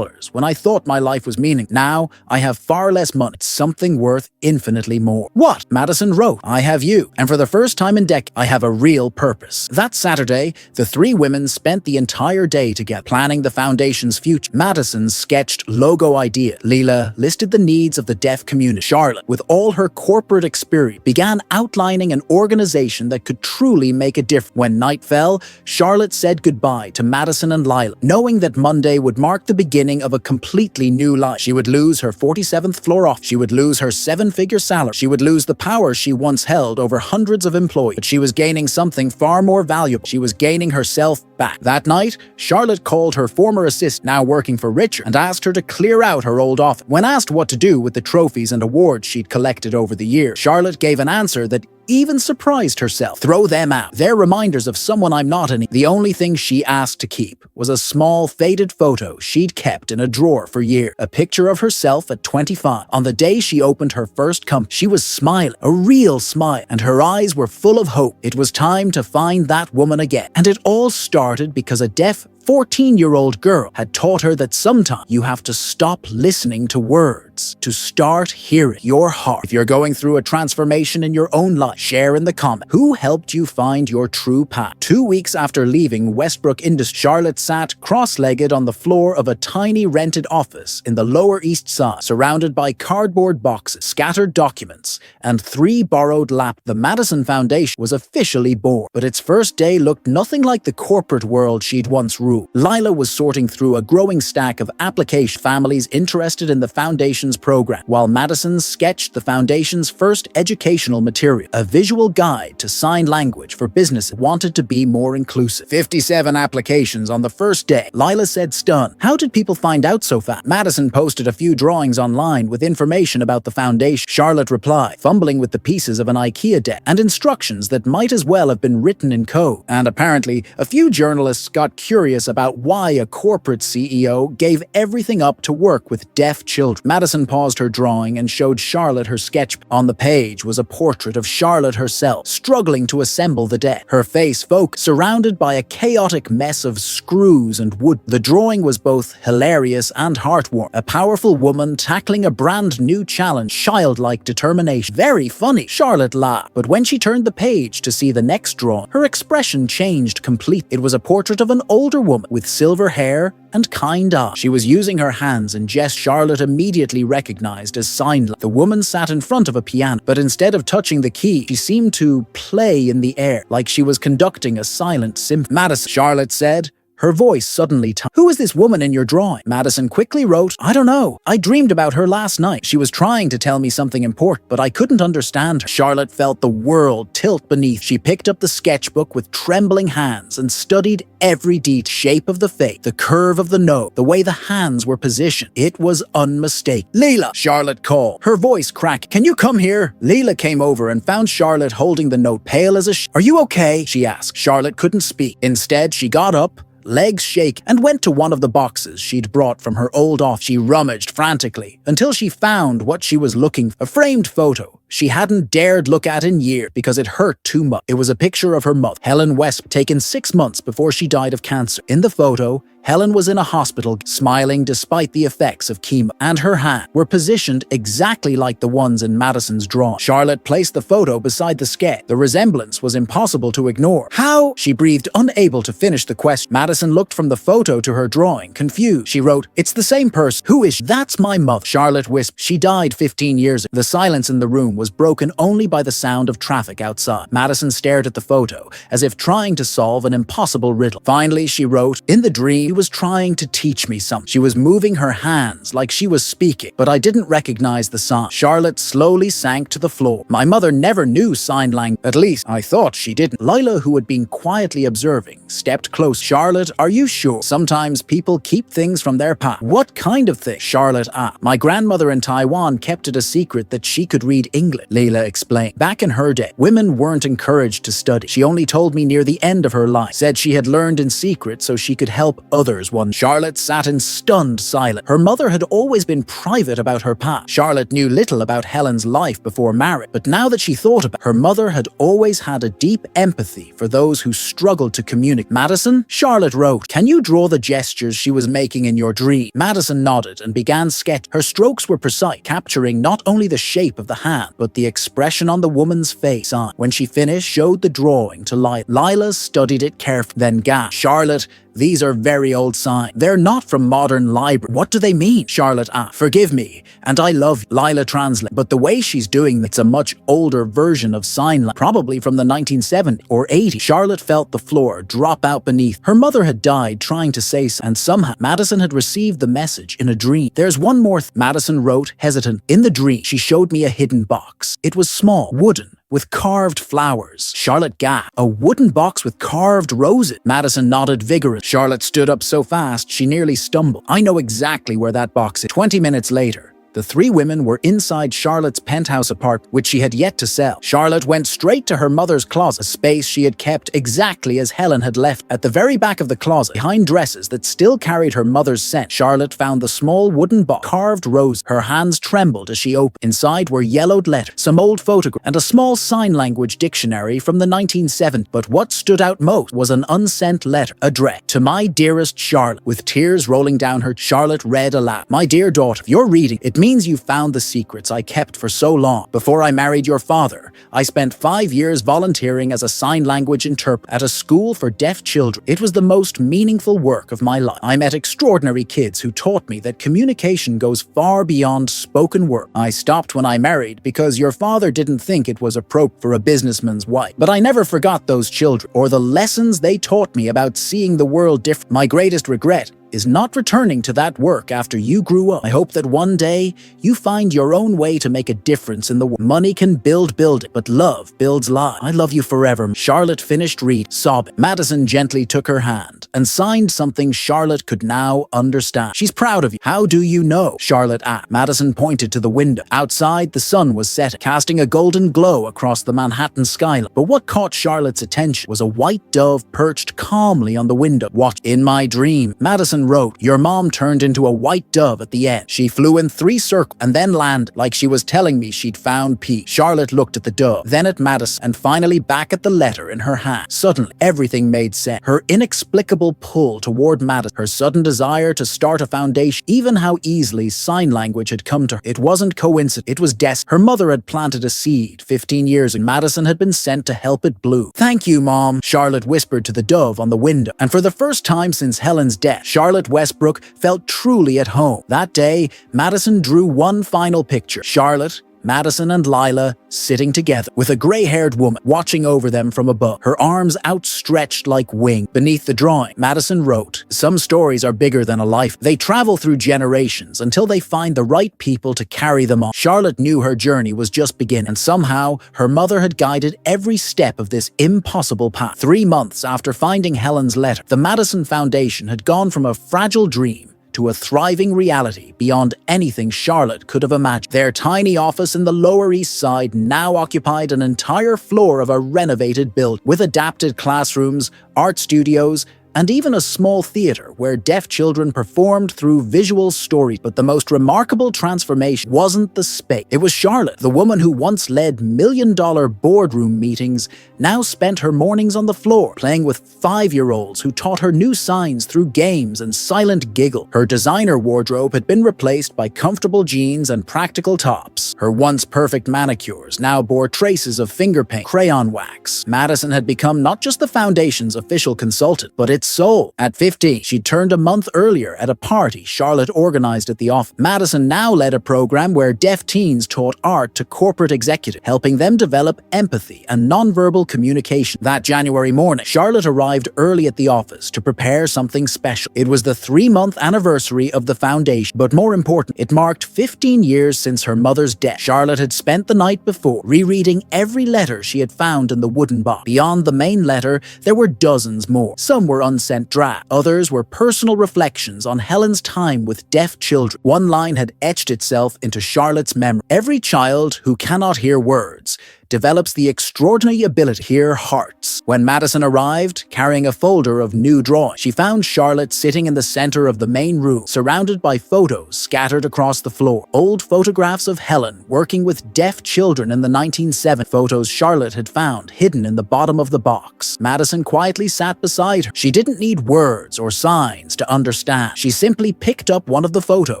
when I thought my life was meaningless. Now, I have far less money. It's something worth infinitely more." "What?" Madison wrote. "I have you. And for the first time in decades, I have a real purpose." That Saturday, the three women spent the entire day together, planning the foundation's future. Madison sketched logo ideas. Lila listed the needs of the deaf community. Charlotte, with all her corporate experience, began outlining an organization that could truly make a difference. When night fell, Charlotte said goodbye to Madison and Lila, knowing that Monday would mark the beginning of a completely new life. She would lose her 47th floor office. She would lose her 7-figure salary. She would lose the power she once held over hundreds of employees. But she was gaining something far more valuable. She was gaining herself back. That night, Charlotte called her former assistant, now working for Richard, and asked her to clear out her old office. When asked what to do with the trophies and awards she'd collected over the years, Charlotte gave an answer that even surprised herself. "Throw them out. They're reminders of someone I'm not anymore." The only thing she asked to keep was a small, faded photo she'd kept in a drawer for years. A picture of herself at 25. On the day she opened her first company, she was smiling, a real smile, and her eyes were full of hope. It was time to find that woman again. And it all started because a deaf 14-year-old girl had taught her that sometimes you have to stop listening to words to start hearing your heart. If you're going through a transformation in your own life, share in the comment who helped you find your true path. 2 weeks after leaving Westbrook Industries, Charlotte sat cross-legged on the floor of a tiny rented office in the Lower East Side, surrounded by cardboard boxes, scattered documents, and 3 borrowed laptops. The Madison Foundation was officially born, but its first day looked nothing like the corporate world she'd once ruled. Lila was sorting through a growing stack of application families interested in the Foundation's program, while Madison sketched the Foundation's first educational material, a visual guide to sign language for businesses that wanted to be more inclusive. 57 applications on the first day, Lila said, stunned. "How did people find out so fast?" Madison posted a few drawings online with information about the Foundation. Charlotte replied, fumbling with the pieces of an IKEA deck and instructions that might as well have been written in code. And apparently, a few journalists got curious about why a corporate CEO gave everything up to work with deaf children. Madison paused her drawing and showed Charlotte her sketchbook. On the page was a portrait of Charlotte herself, struggling to assemble the deck. Her face focused, surrounded by a chaotic mess of screws and wood. The drawing was both hilarious and heartwarming. A powerful woman tackling a brand new challenge, childlike determination. Very funny, Charlotte laughed. But when she turned the page to see the next drawing, her expression changed completely. It was a portrait of an older woman with silver hair and kind eyes. She was using her hands in gestures Charlotte immediately recognized as sign language. The woman sat in front of a piano, but instead of touching the key, she seemed to play in the air, like she was conducting a silent symphony. "Madison," Charlotte said, her voice suddenly tightened. "Who is this woman in your drawing?" Madison quickly wrote, "I don't know. I dreamed about her last night. She was trying to tell me something important, but I couldn't understand her." Charlotte felt the world tilt beneath. She picked up the sketchbook with trembling hands and studied every detail. Shape of the face, the curve of the nose, the way the hands were positioned. It was unmistakable. "Lila," Charlotte called. Her voice cracked. "Can you come here?" Lila came over and found Charlotte holding the note, pale as a "Are you okay?" she asked. Charlotte couldn't speak. Instead, she got up, legs shaking, and went to one of the boxes she'd brought from her old office. She rummaged frantically until she found what she was looking for, a framed photo she hadn't dared look at in years because it hurt too much. It was a picture of her mother, Helen West, taken 6 months before she died of cancer. In the photo, Helen was in a hospital, smiling despite the effects of chemo, and her hands were positioned exactly like the ones in Madison's drawing. Charlotte placed the photo beside the sketch. The resemblance was impossible to ignore. How? She breathed, unable to finish the question. Madison looked from the photo to her drawing, confused. She wrote, "It's the same person. Who is she?" "That's my mother," Charlotte whispered. "She died 15 years ago." The silence in the room was broken only by the sound of traffic outside. Madison stared at the photo, as if trying to solve an impossible riddle. Finally, she wrote, "In the dream, she was trying to teach me something. She was moving her hands like she was speaking, but I didn't recognize the sign." Charlotte slowly sank to the floor. "My mother never knew sign language. At least, I thought she didn't." Lila, who had been quietly observing, stepped close. "Charlotte, are you sure? Sometimes people keep things from their past." "What kind of thing?" Charlotte asked. "My grandmother in Taiwan kept it a secret that she could read English," Leila explained. "Back in her day, women weren't encouraged to study. She only told me near the end of her life. Said she had learned in secret so she could help others one." Charlotte sat in stunned silence. Her mother had always been private about her past. Charlotte knew little about Helen's life before marriage, but now that she thought about it, her mother had always had a deep empathy for those who struggled to communicate. "Madison?" Charlotte wrote, "Can you draw the gestures she was making in your dream?" Madison nodded and began sketching. Her strokes were precise, capturing not only the shape of the hand, but the expression on the woman's face. When she finished, showed the drawing to Lila. Lila studied it carefully, then gasped, "Charlotte, these are very old signs. They're not from modern library." "What do they mean?" Charlotte asked. "Forgive me, and I love you," Lila translated. "But the way she's doing it's a much older version of sign language, probably from the 1970s or 80s. Charlotte felt the floor drop out beneath. Her mother had died trying to say something, and somehow Madison had received the message in a dream. "There's one more Madison wrote, hesitant. "In the dream, she showed me a hidden box. It was small, wooden, with carved flowers." Charlotte gasped. "A wooden box with carved roses?" Madison nodded vigorously. Charlotte stood up so fast she nearly stumbled. "I know exactly where that box is." 20 minutes later, the three women were inside Charlotte's penthouse apartment, which she had yet to sell. Charlotte went straight to her mother's closet, a space she had kept exactly as Helen had left. At the very back of the closet, behind dresses that still carried her mother's scent, Charlotte found the small wooden box, carved rose. Her hands trembled as she opened. Inside were yellowed letters, some old photographs, and a small sign language dictionary from the 1970s. But what stood out most was an unsent letter, addressed to "My dearest Charlotte." With tears rolling down her, Charlotte read aloud, "My dear daughter, if you're reading, it means you found the secrets I kept for so long. Before I married your father, I spent 5 years volunteering as a sign language interpreter at a school for deaf children. It was the most meaningful work of my life. I met extraordinary kids who taught me that communication goes far beyond spoken word. I stopped when I married because your father didn't think it was appropriate for a businessman's wife. But I never forgot those children or the lessons they taught me about seeing the world different. My greatest regret is not returning to that work after you grew up. I hope that one day you find your own way to make a difference in the world. Money can build buildings, but love builds lives. I love you forever." Charlotte finished reading, sobbing. Madison gently took her hand and signed something Charlotte could now understand. "She's proud of you." "How do you know?" Charlotte asked. Madison pointed to the window. Outside, the sun was setting, casting a golden glow across the Manhattan skyline. But what caught Charlotte's attention was a white dove perched calmly on the window. "What?" "In my dream," Madison wrote, "your mom turned into a white dove at the end. She flew in 3 circles and then landed like she was telling me she'd found peace." Charlotte looked at the dove, then at Madison, and finally back at the letter in her hand. Suddenly, everything made sense. Her inexplicable pull toward Madison, her sudden desire to start a foundation, even how easily sign language had come to her. It wasn't coincidence, it was destiny. Her mother had planted a seed 15 years ago, and Madison had been sent to help it bloom. "Thank you, Mom," Charlotte whispered to the dove on the window. And for the first time since Helen's death, Charlotte Westbrook felt truly at home. That day, Madison drew one final picture. Charlotte, Madison and Lila sitting together, with a gray-haired woman watching over them from above, her arms outstretched like wings. Beneath the drawing, Madison wrote, "Some stories are bigger than a life. They travel through generations until they find the right people to carry them on." Charlotte knew her journey was just beginning, and somehow her mother had guided every step of this impossible path. 3 months after finding Helen's letter, the Madison Foundation had gone from a fragile dream to a thriving reality beyond anything Charlotte could have imagined. Their tiny office in the Lower East Side now occupied an entire floor of a renovated building, with adapted classrooms, art studios, and even a small theater where deaf children performed through visual stories. But the most remarkable transformation wasn't the space. It was Charlotte, the woman who once led million-dollar boardroom meetings, now spent her mornings on the floor, playing with 5-year-olds who taught her new signs through games and silent giggle. Her designer wardrobe had been replaced by comfortable jeans and practical tops. Her once perfect manicures now bore traces of finger paint, crayon wax. Madison had become not just the Foundation's official consultant, but its soul. At 15, she'd turned a month earlier at a party Charlotte organized at the office. Madison now led a program where deaf teens taught art to corporate executives, helping them develop empathy and nonverbal communication. That January morning, Charlotte arrived early at the office to prepare something special. It was the 3-month anniversary of the Foundation, but more important, it marked 15 years since her mother's death. Charlotte had spent the night before rereading every letter she had found in the wooden box. Beyond the main letter, there were dozens more. Some were unsent drafts. Others were personal reflections on Helen's time with deaf children. One line had etched itself into Charlotte's memory. Every child who cannot hear words develops the extraordinary ability to hear hearts. When Madison arrived, carrying a folder of new drawings, she found Charlotte sitting in the center of the main room, surrounded by photos scattered across the floor. Old photographs of Helen working with deaf children in the 1970s. Photos Charlotte had found hidden in the bottom of the box. Madison quietly sat beside her. She didn't need words or signs to understand. She simply picked up one of the photos.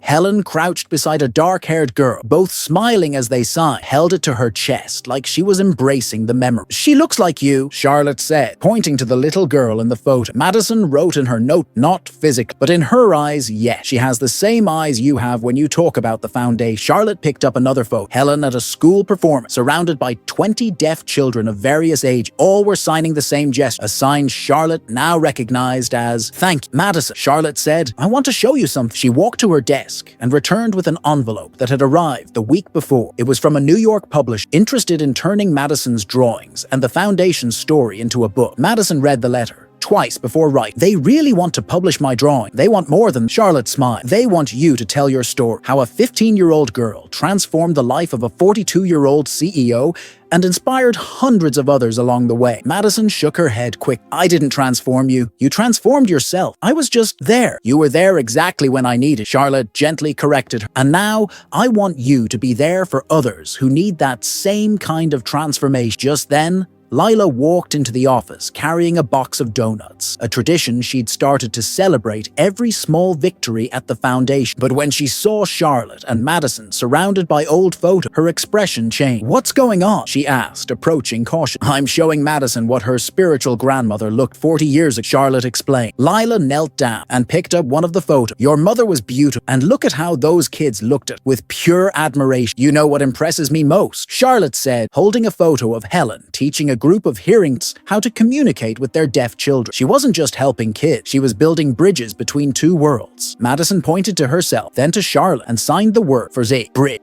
Helen crouched beside a dark-haired girl, both smiling as they signed, held it to her chest like she was embracing the memory. "She looks like you," Charlotte said, pointing to the little girl in the photo. Madison wrote in her note, "Not physically, but in her eyes, yes. She has the same eyes you have when you talk about the Foundation." Charlotte picked up another photo. Helen at a school performance, surrounded by 20 deaf children of various ages. All were signing the same gesture, a sign Charlotte now recognized as "Thank you." "Madison," Charlotte said, "I want to show you something." She walked to her desk and returned with an envelope that had arrived the week before. It was from a New York publisher interested in turning Madison's drawings and the Foundation's story into a book. Madison read the letter twice before writing. "They really want to publish my drawing. They want more than..." Charlotte smiled. "They want you to tell your story. How a 15-year-old girl transformed the life of a 42-year-old CEO and inspired hundreds of others along the way." Madison shook her head quick. "I didn't transform you. You transformed yourself. I was just there. You were there exactly when I needed." Charlotte gently corrected her. "And now, I want you to be there for others who need that same kind of transformation." Just then, Lila walked into the office carrying a box of donuts, a tradition she'd started to celebrate every small victory at the Foundation. But when she saw Charlotte and Madison surrounded by old photos, her expression changed. "What's going on?" she asked, approaching cautiously. "I'm showing Madison what her spiritual grandmother looked 40 years ago," Charlotte explained. Lila knelt down and picked up one of the photos. "Your mother was beautiful, and look at how those kids looked at with pure admiration. You know what impresses me most?" Charlotte said, holding a photo of Helen teaching a group of hearings how to communicate with their deaf children. She wasn't just helping kids, she was building bridges between two worlds. Madison pointed to herself, then to Charlotte, and signed the word for Z. Bridge.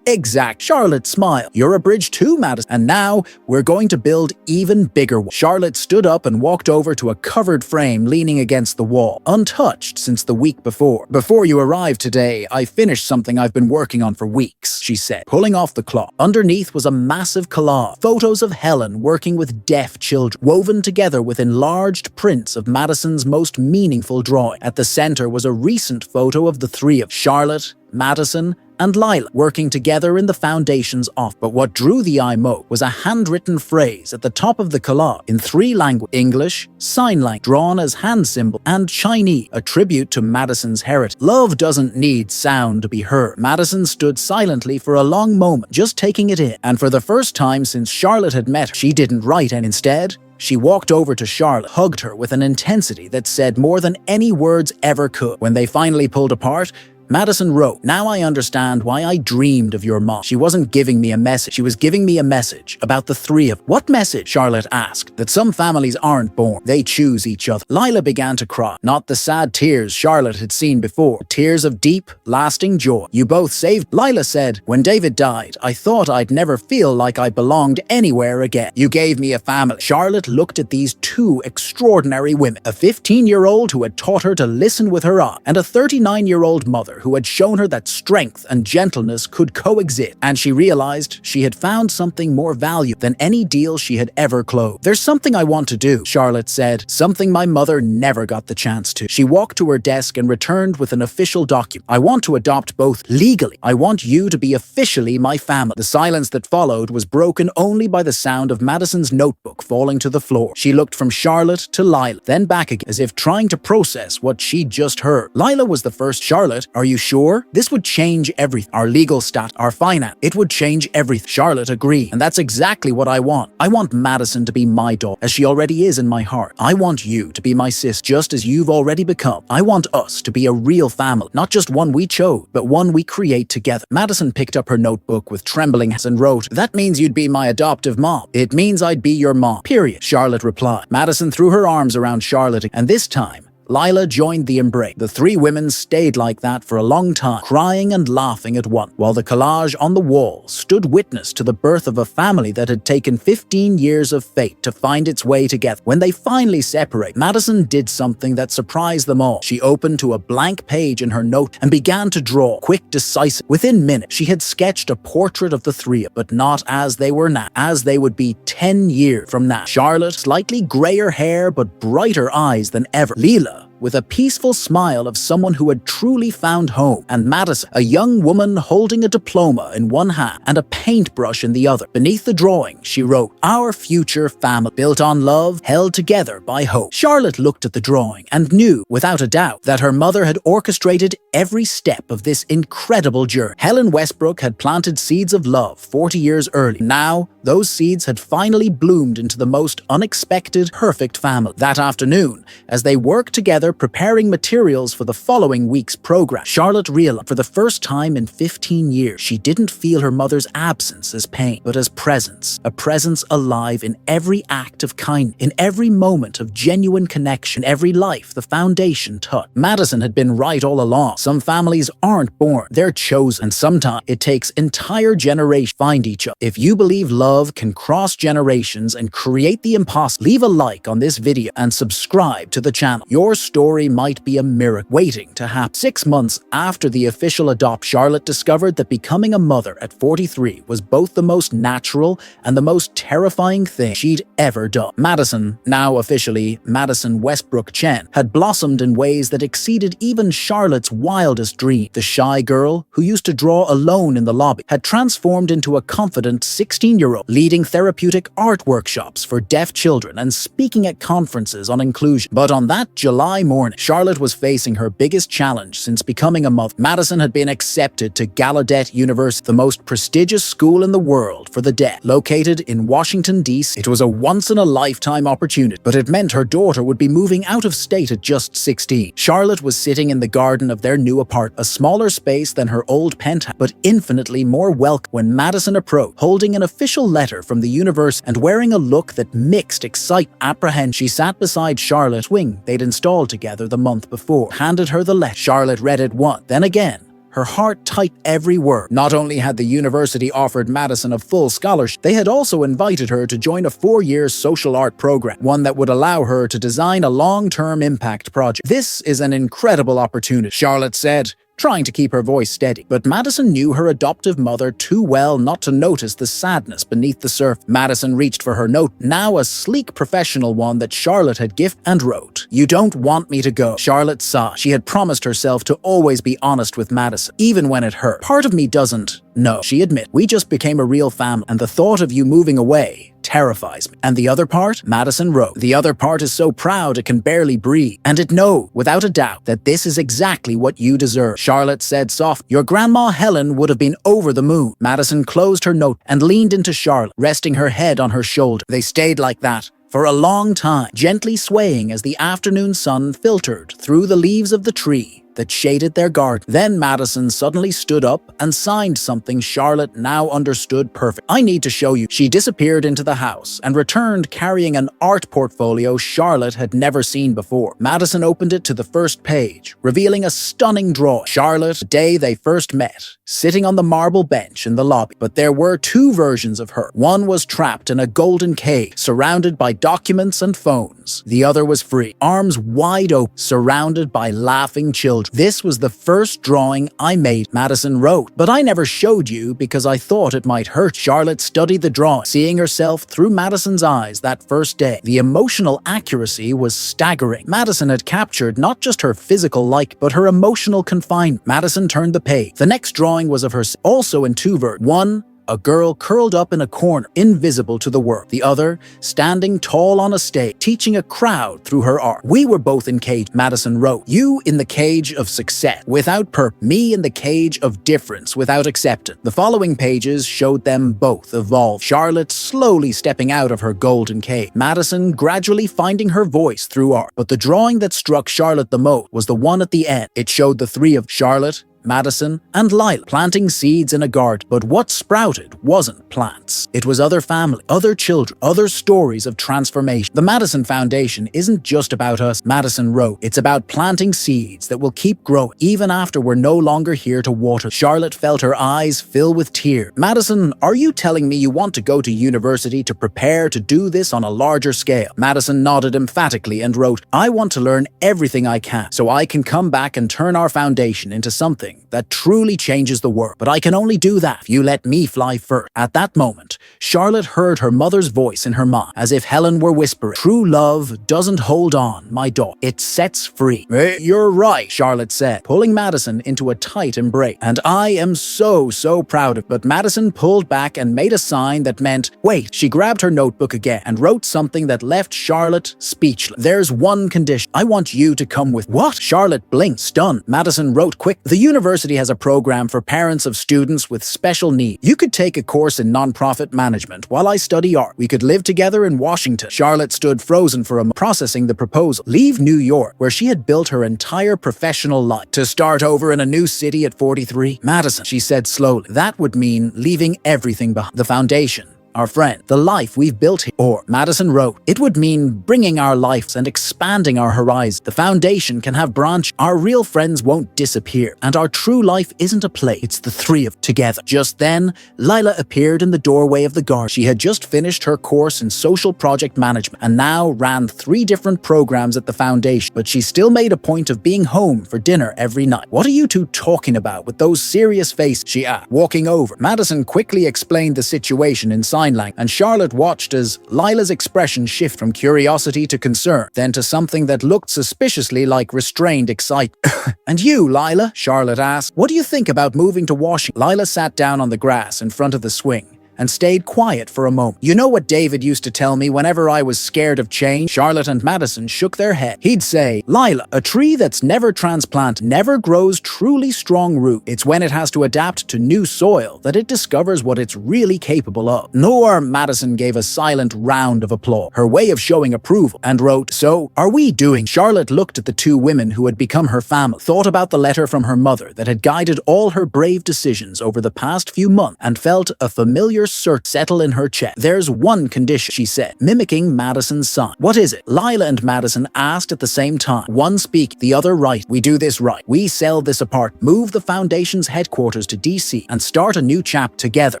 "Exact." Charlotte smiled. "You're a bridge too, Madison. And now, we're going to build even bigger ones." Charlotte stood up and walked over to a covered frame leaning against the wall, untouched since the week before. "Before you arrived today, I finished something I've been working on for weeks," she said, pulling off the cloth. Underneath was a massive collage, photos of Helen working with deaf children, woven together with enlarged prints of Madison's most meaningful drawing. At the center was a recent photo of the three of Charlotte, Madison, and Lila working together in the Foundation's office. But what drew the eye most was a handwritten phrase at the top of the collage in 3 languages: English, Sign Language, drawn as hand symbol, and Chinese, a tribute to Madison's heritage. "Love doesn't need sound to be heard." Madison stood silently for a long moment, just taking it in, and for the first time since Charlotte had met her, she didn't write, and instead, she walked over to Charlotte, hugged her with an intensity that said more than any words ever could. When they finally pulled apart, Madison wrote, "Now I understand why I dreamed of your mom. She wasn't giving me a message. She was giving me a message about the three of..." "What message?" Charlotte asked. "That some families aren't born. They choose each other." Lila began to cry. Not the sad tears Charlotte had seen before. Tears of deep, lasting joy. "You both saved..." Lila said, "When David died, I thought I'd never feel like I belonged anywhere again. You gave me a family." Charlotte looked at these two extraordinary women. A 15-year-old who had taught her to listen with her eye, and a 39-year-old mother mother who had shown her that strength and gentleness could coexist, and she realized she had found something more valuable than any deal she had ever closed. "There's something I want to do," Charlotte said, "something my mother never got the chance to." She walked to her desk and returned with an official document. "I want to adopt both legally. I want you to be officially my family." The silence that followed was broken only by the sound of Madison's notebook falling to the floor. She looked from Charlotte to Lila, then back again, as if trying to process what she'd just heard. Lila was the first. "Charlotte, are you sure? This would change everything. Our legal stat, our finance. It would change everything." Charlotte agreed. "And that's exactly what I want. I want Madison to be my daughter, as she already is in my heart. I want you to be my sis, just as you've already become. I want us to be a real family, not just one we chose, but one we create together." Madison picked up her notebook with trembling hands and wrote, "That means you'd be my adoptive mom." "It means I'd be your mom, period," Charlotte replied. Madison threw her arms around Charlotte, and this time, Lila joined the embrace. The three women stayed like that for a long time, crying and laughing at once, while the collage on the wall stood witness to the birth of a family that had taken 15 years of fate to find its way together. When they finally separated, Madison did something that surprised them all. She opened to a blank page in her note and began to draw, quick, decisive. Within minutes, she had sketched a portrait of the three, but not as they were now, as they would be 10 years from now. Charlotte, slightly grayer hair but brighter eyes than ever. Lila, with a peaceful smile of someone who had truly found home, and Madison, a young woman holding a diploma in one hand and a paintbrush in the other. Beneath the drawing, she wrote, "Our future family, built on love, held together by hope." Charlotte looked at the drawing and knew, without a doubt, that her mother had orchestrated every step of this incredible journey. Helen Westbrook had planted seeds of love 40 years early. Now, those seeds had finally bloomed into the most unexpected, perfect family. That afternoon, as they worked together preparing materials for the following week's program, Charlotte realized for the first time in 15 years she didn't feel her mother's absence as pain, but as presence. A presence alive in every act of kindness, in every moment of genuine connection, every life the foundation touched. Madison had been right all along. Some families aren't born, they're chosen, and sometimes it takes entire generations to find each other. If you believe love can cross generations and create the impossible, leave a like on this video and subscribe to the channel. Your story might be a miracle waiting to happen. 6 months after the official adoption, Charlotte discovered that becoming a mother at 43 was both the most natural and the most terrifying thing she'd ever done. Madison, now officially Madison Westbrook Chen, had blossomed in ways that exceeded even Charlotte's wildest dream. The shy girl, who used to draw alone in the lobby, had transformed into a confident 16-year-old, leading therapeutic art workshops for deaf children and speaking at conferences on inclusion. But on that July morning, Charlotte was facing her biggest challenge since becoming a mother. Madison had been accepted to Gallaudet University, the most prestigious school in the world for the deaf, located in Washington, D.C. It was a once-in-a-lifetime opportunity, but it meant her daughter would be moving out of state at just 16. Charlotte was sitting in the garden of their new apartment, a smaller space than her old penthouse, but infinitely more welcome, when Madison approached, holding an official letter from the university and wearing a look that mixed excitement and apprehension. She sat beside Charlotte's wing they'd installed together the month before, handed her the letter. Charlotte read it once, then again. Her heart typed every word. Not only had the university offered Madison a full scholarship, they had also invited her to join a 4-year social art program, one that would allow her to design a long-term impact project. "This is an incredible opportunity," Charlotte said, trying to keep her voice steady. But Madison knew her adoptive mother too well not to notice the sadness beneath the surface. Madison reached for her note, now a sleek professional one that Charlotte had gifted, and wrote, "You don't want me to go." Charlotte sighed. She had promised herself to always be honest with Madison, even when it hurt. "Part of me doesn't know," she admitted. "We just became a real family, and the thought of you moving away terrifies me." "And the other part?" Madison wrote. "The other part is so proud it can barely breathe, and it knows, without a doubt, that this is exactly what you deserve." Charlotte said softly, "Your grandma Helen would have been over the moon." Madison closed her note and leaned into Charlotte, resting her head on her shoulder. They stayed like that for a long time, gently swaying as the afternoon sun filtered through the leaves of the tree that shaded their garden. Then Madison suddenly stood up and signed something Charlotte now understood perfectly. "I need to show you." She disappeared into the house and returned carrying an art portfolio Charlotte had never seen before. Madison opened it to the first page, revealing a stunning drawing. Charlotte, the day they first met, sitting on the marble bench in the lobby. But there were two versions of her. One was trapped in a golden cave, surrounded by documents and phones. The other was free, arms wide open, surrounded by laughing children. children. This was the first drawing I made, Madison wrote. But I never showed you because I thought it might hurt. Charlotte studied the drawing, seeing herself through Madison's eyes that first day. The emotional accuracy was staggering. Madison had captured not just her physical like, but her emotional confinement. Madison turned the page. The next drawing was of her, also in two versions. One, a girl curled up in a corner, invisible to the world. The other, standing tall on a stage, teaching a crowd through her art. We were both in cage, Madison wrote. You in the cage of success, without purpose. Me in the cage of difference, without acceptance. The following pages showed them both evolve. Charlotte slowly stepping out of her golden cage. Madison gradually finding her voice through art. But the drawing that struck Charlotte the most was the one at the end. It showed the three of Charlotte, Madison, and Lila planting seeds in a garden. But what sprouted wasn't plants. It was other family, other children, other stories of transformation. The Madison Foundation isn't just about us, Madison wrote. It's about planting seeds that will keep growing even after we're no longer here to water. Charlotte felt her eyes fill with tears. Madison, are you telling me you want to go to university to prepare to do this on a larger scale? Madison nodded emphatically and wrote, I want to learn everything I can so I can come back and turn our foundation into something that truly changes the world. But I can only do that if you let me fly first. At that moment, Charlotte heard her mother's voice in her mind, as if Helen were whispering, true love doesn't hold on, my daughter. It sets free. You're right, Charlotte said, pulling Madison into a tight embrace. And I am so proud of it. But Madison pulled back and made a sign that meant, wait. She grabbed her notebook again and wrote something that left Charlotte speechless. There's one condition. I want you to come with. What? Charlotte blinked, stunned. Madison wrote quick. The university has a program for parents of students with special needs. You could take a course in nonprofit management while I study art. We could live together in Washington. Charlotte stood frozen for a moment, processing the proposal. Leave New York, where she had built her entire professional life, to start over in a new city at 43. Madison, she said slowly, that would mean leaving everything behind. The foundation, our friend, the life we've built here. Or, Madison wrote, it would mean bringing our lives and expanding our horizons. The foundation can have branch. Our real friends won't disappear. And our true life isn't a play. It's the three of together. Just then, Lila appeared in the doorway of the garden. She had just finished her course in social project management and now ran 3 different programs at the foundation. But she still made a point of being home for dinner every night. What are you two talking about with those serious faces? She asked, walking over. Madison quickly explained the situation in sign language, and Charlotte watched as Lila's expression shift from curiosity to concern, then to something that looked suspiciously like restrained excitement. And you, Lila? Charlotte asked. What do you think about moving to Washington? Lila sat down on the grass in front of the swing and stayed quiet for a moment. You know what David used to tell me whenever I was scared of change? Charlotte and Madison shook their head. He'd say, Lila, a tree that's never transplanted never grows truly strong roots. It's when it has to adapt to new soil that it discovers what it's really capable of. Nor, Madison gave a silent round of applause, her way of showing approval, and wrote, so, are we doing? Charlotte looked at the 2 women who had become her family, thought about the letter from her mother that had guided all her brave decisions over the past few months, and felt a familiar search settle in her chest. There's one condition, she said, mimicking Madison's sign. What is it? Lila and Madison asked at the same time. One speak, the other write. We do this right. We sell this apart, move the foundation's headquarters to DC, and start a new chapter together.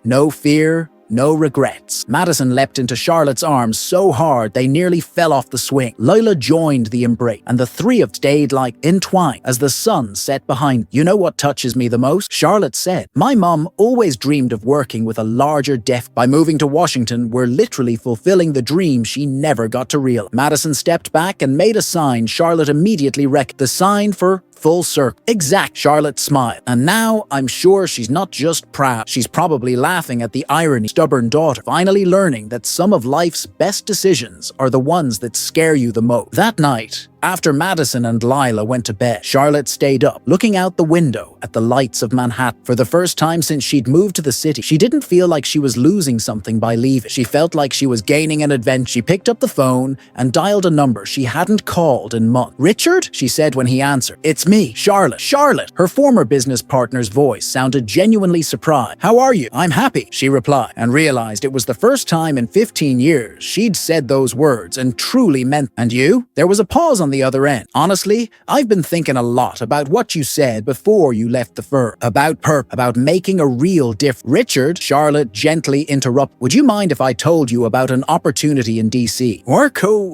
No fear, no regrets. Madison leapt into Charlotte's arms so hard they nearly fell off the swing. Lila joined the embrace, and the 3 of them stayed like entwined as the sun set behind. You know what touches me the most? Charlotte said, my mom always dreamed of working with a larger deaf. By moving to Washington, we're literally fulfilling the dream she never got to realize. Madison stepped back and made a sign Charlotte immediately recognized. The sign for full circle. Exact, Charlotte smiled. And now I'm sure she's not just proud. She's probably laughing at the irony. Stubborn daughter, finally learning that some of life's best decisions are the ones that scare you the most. That night, after Madison and Lila went to bed, Charlotte stayed up, looking out the window at the lights of Manhattan. For the first time since she'd moved to the city, she didn't feel like she was losing something by leaving. She felt like she was gaining an adventure. She picked up the phone and dialed a number she hadn't called in months. Richard? She said when he answered. It's me, Charlotte. Charlotte! Her former business partner's voice sounded genuinely surprised. How are you? I'm happy, she replied. and realized it was the first time in 15 years she'd said those words and truly meant. And you? There was a pause on the other end. Honestly, I've been thinking a lot about what you said before you left the firm. About making a real difference. Richard, Charlotte gently interrupted. Would you mind if I told you about an opportunity in DC?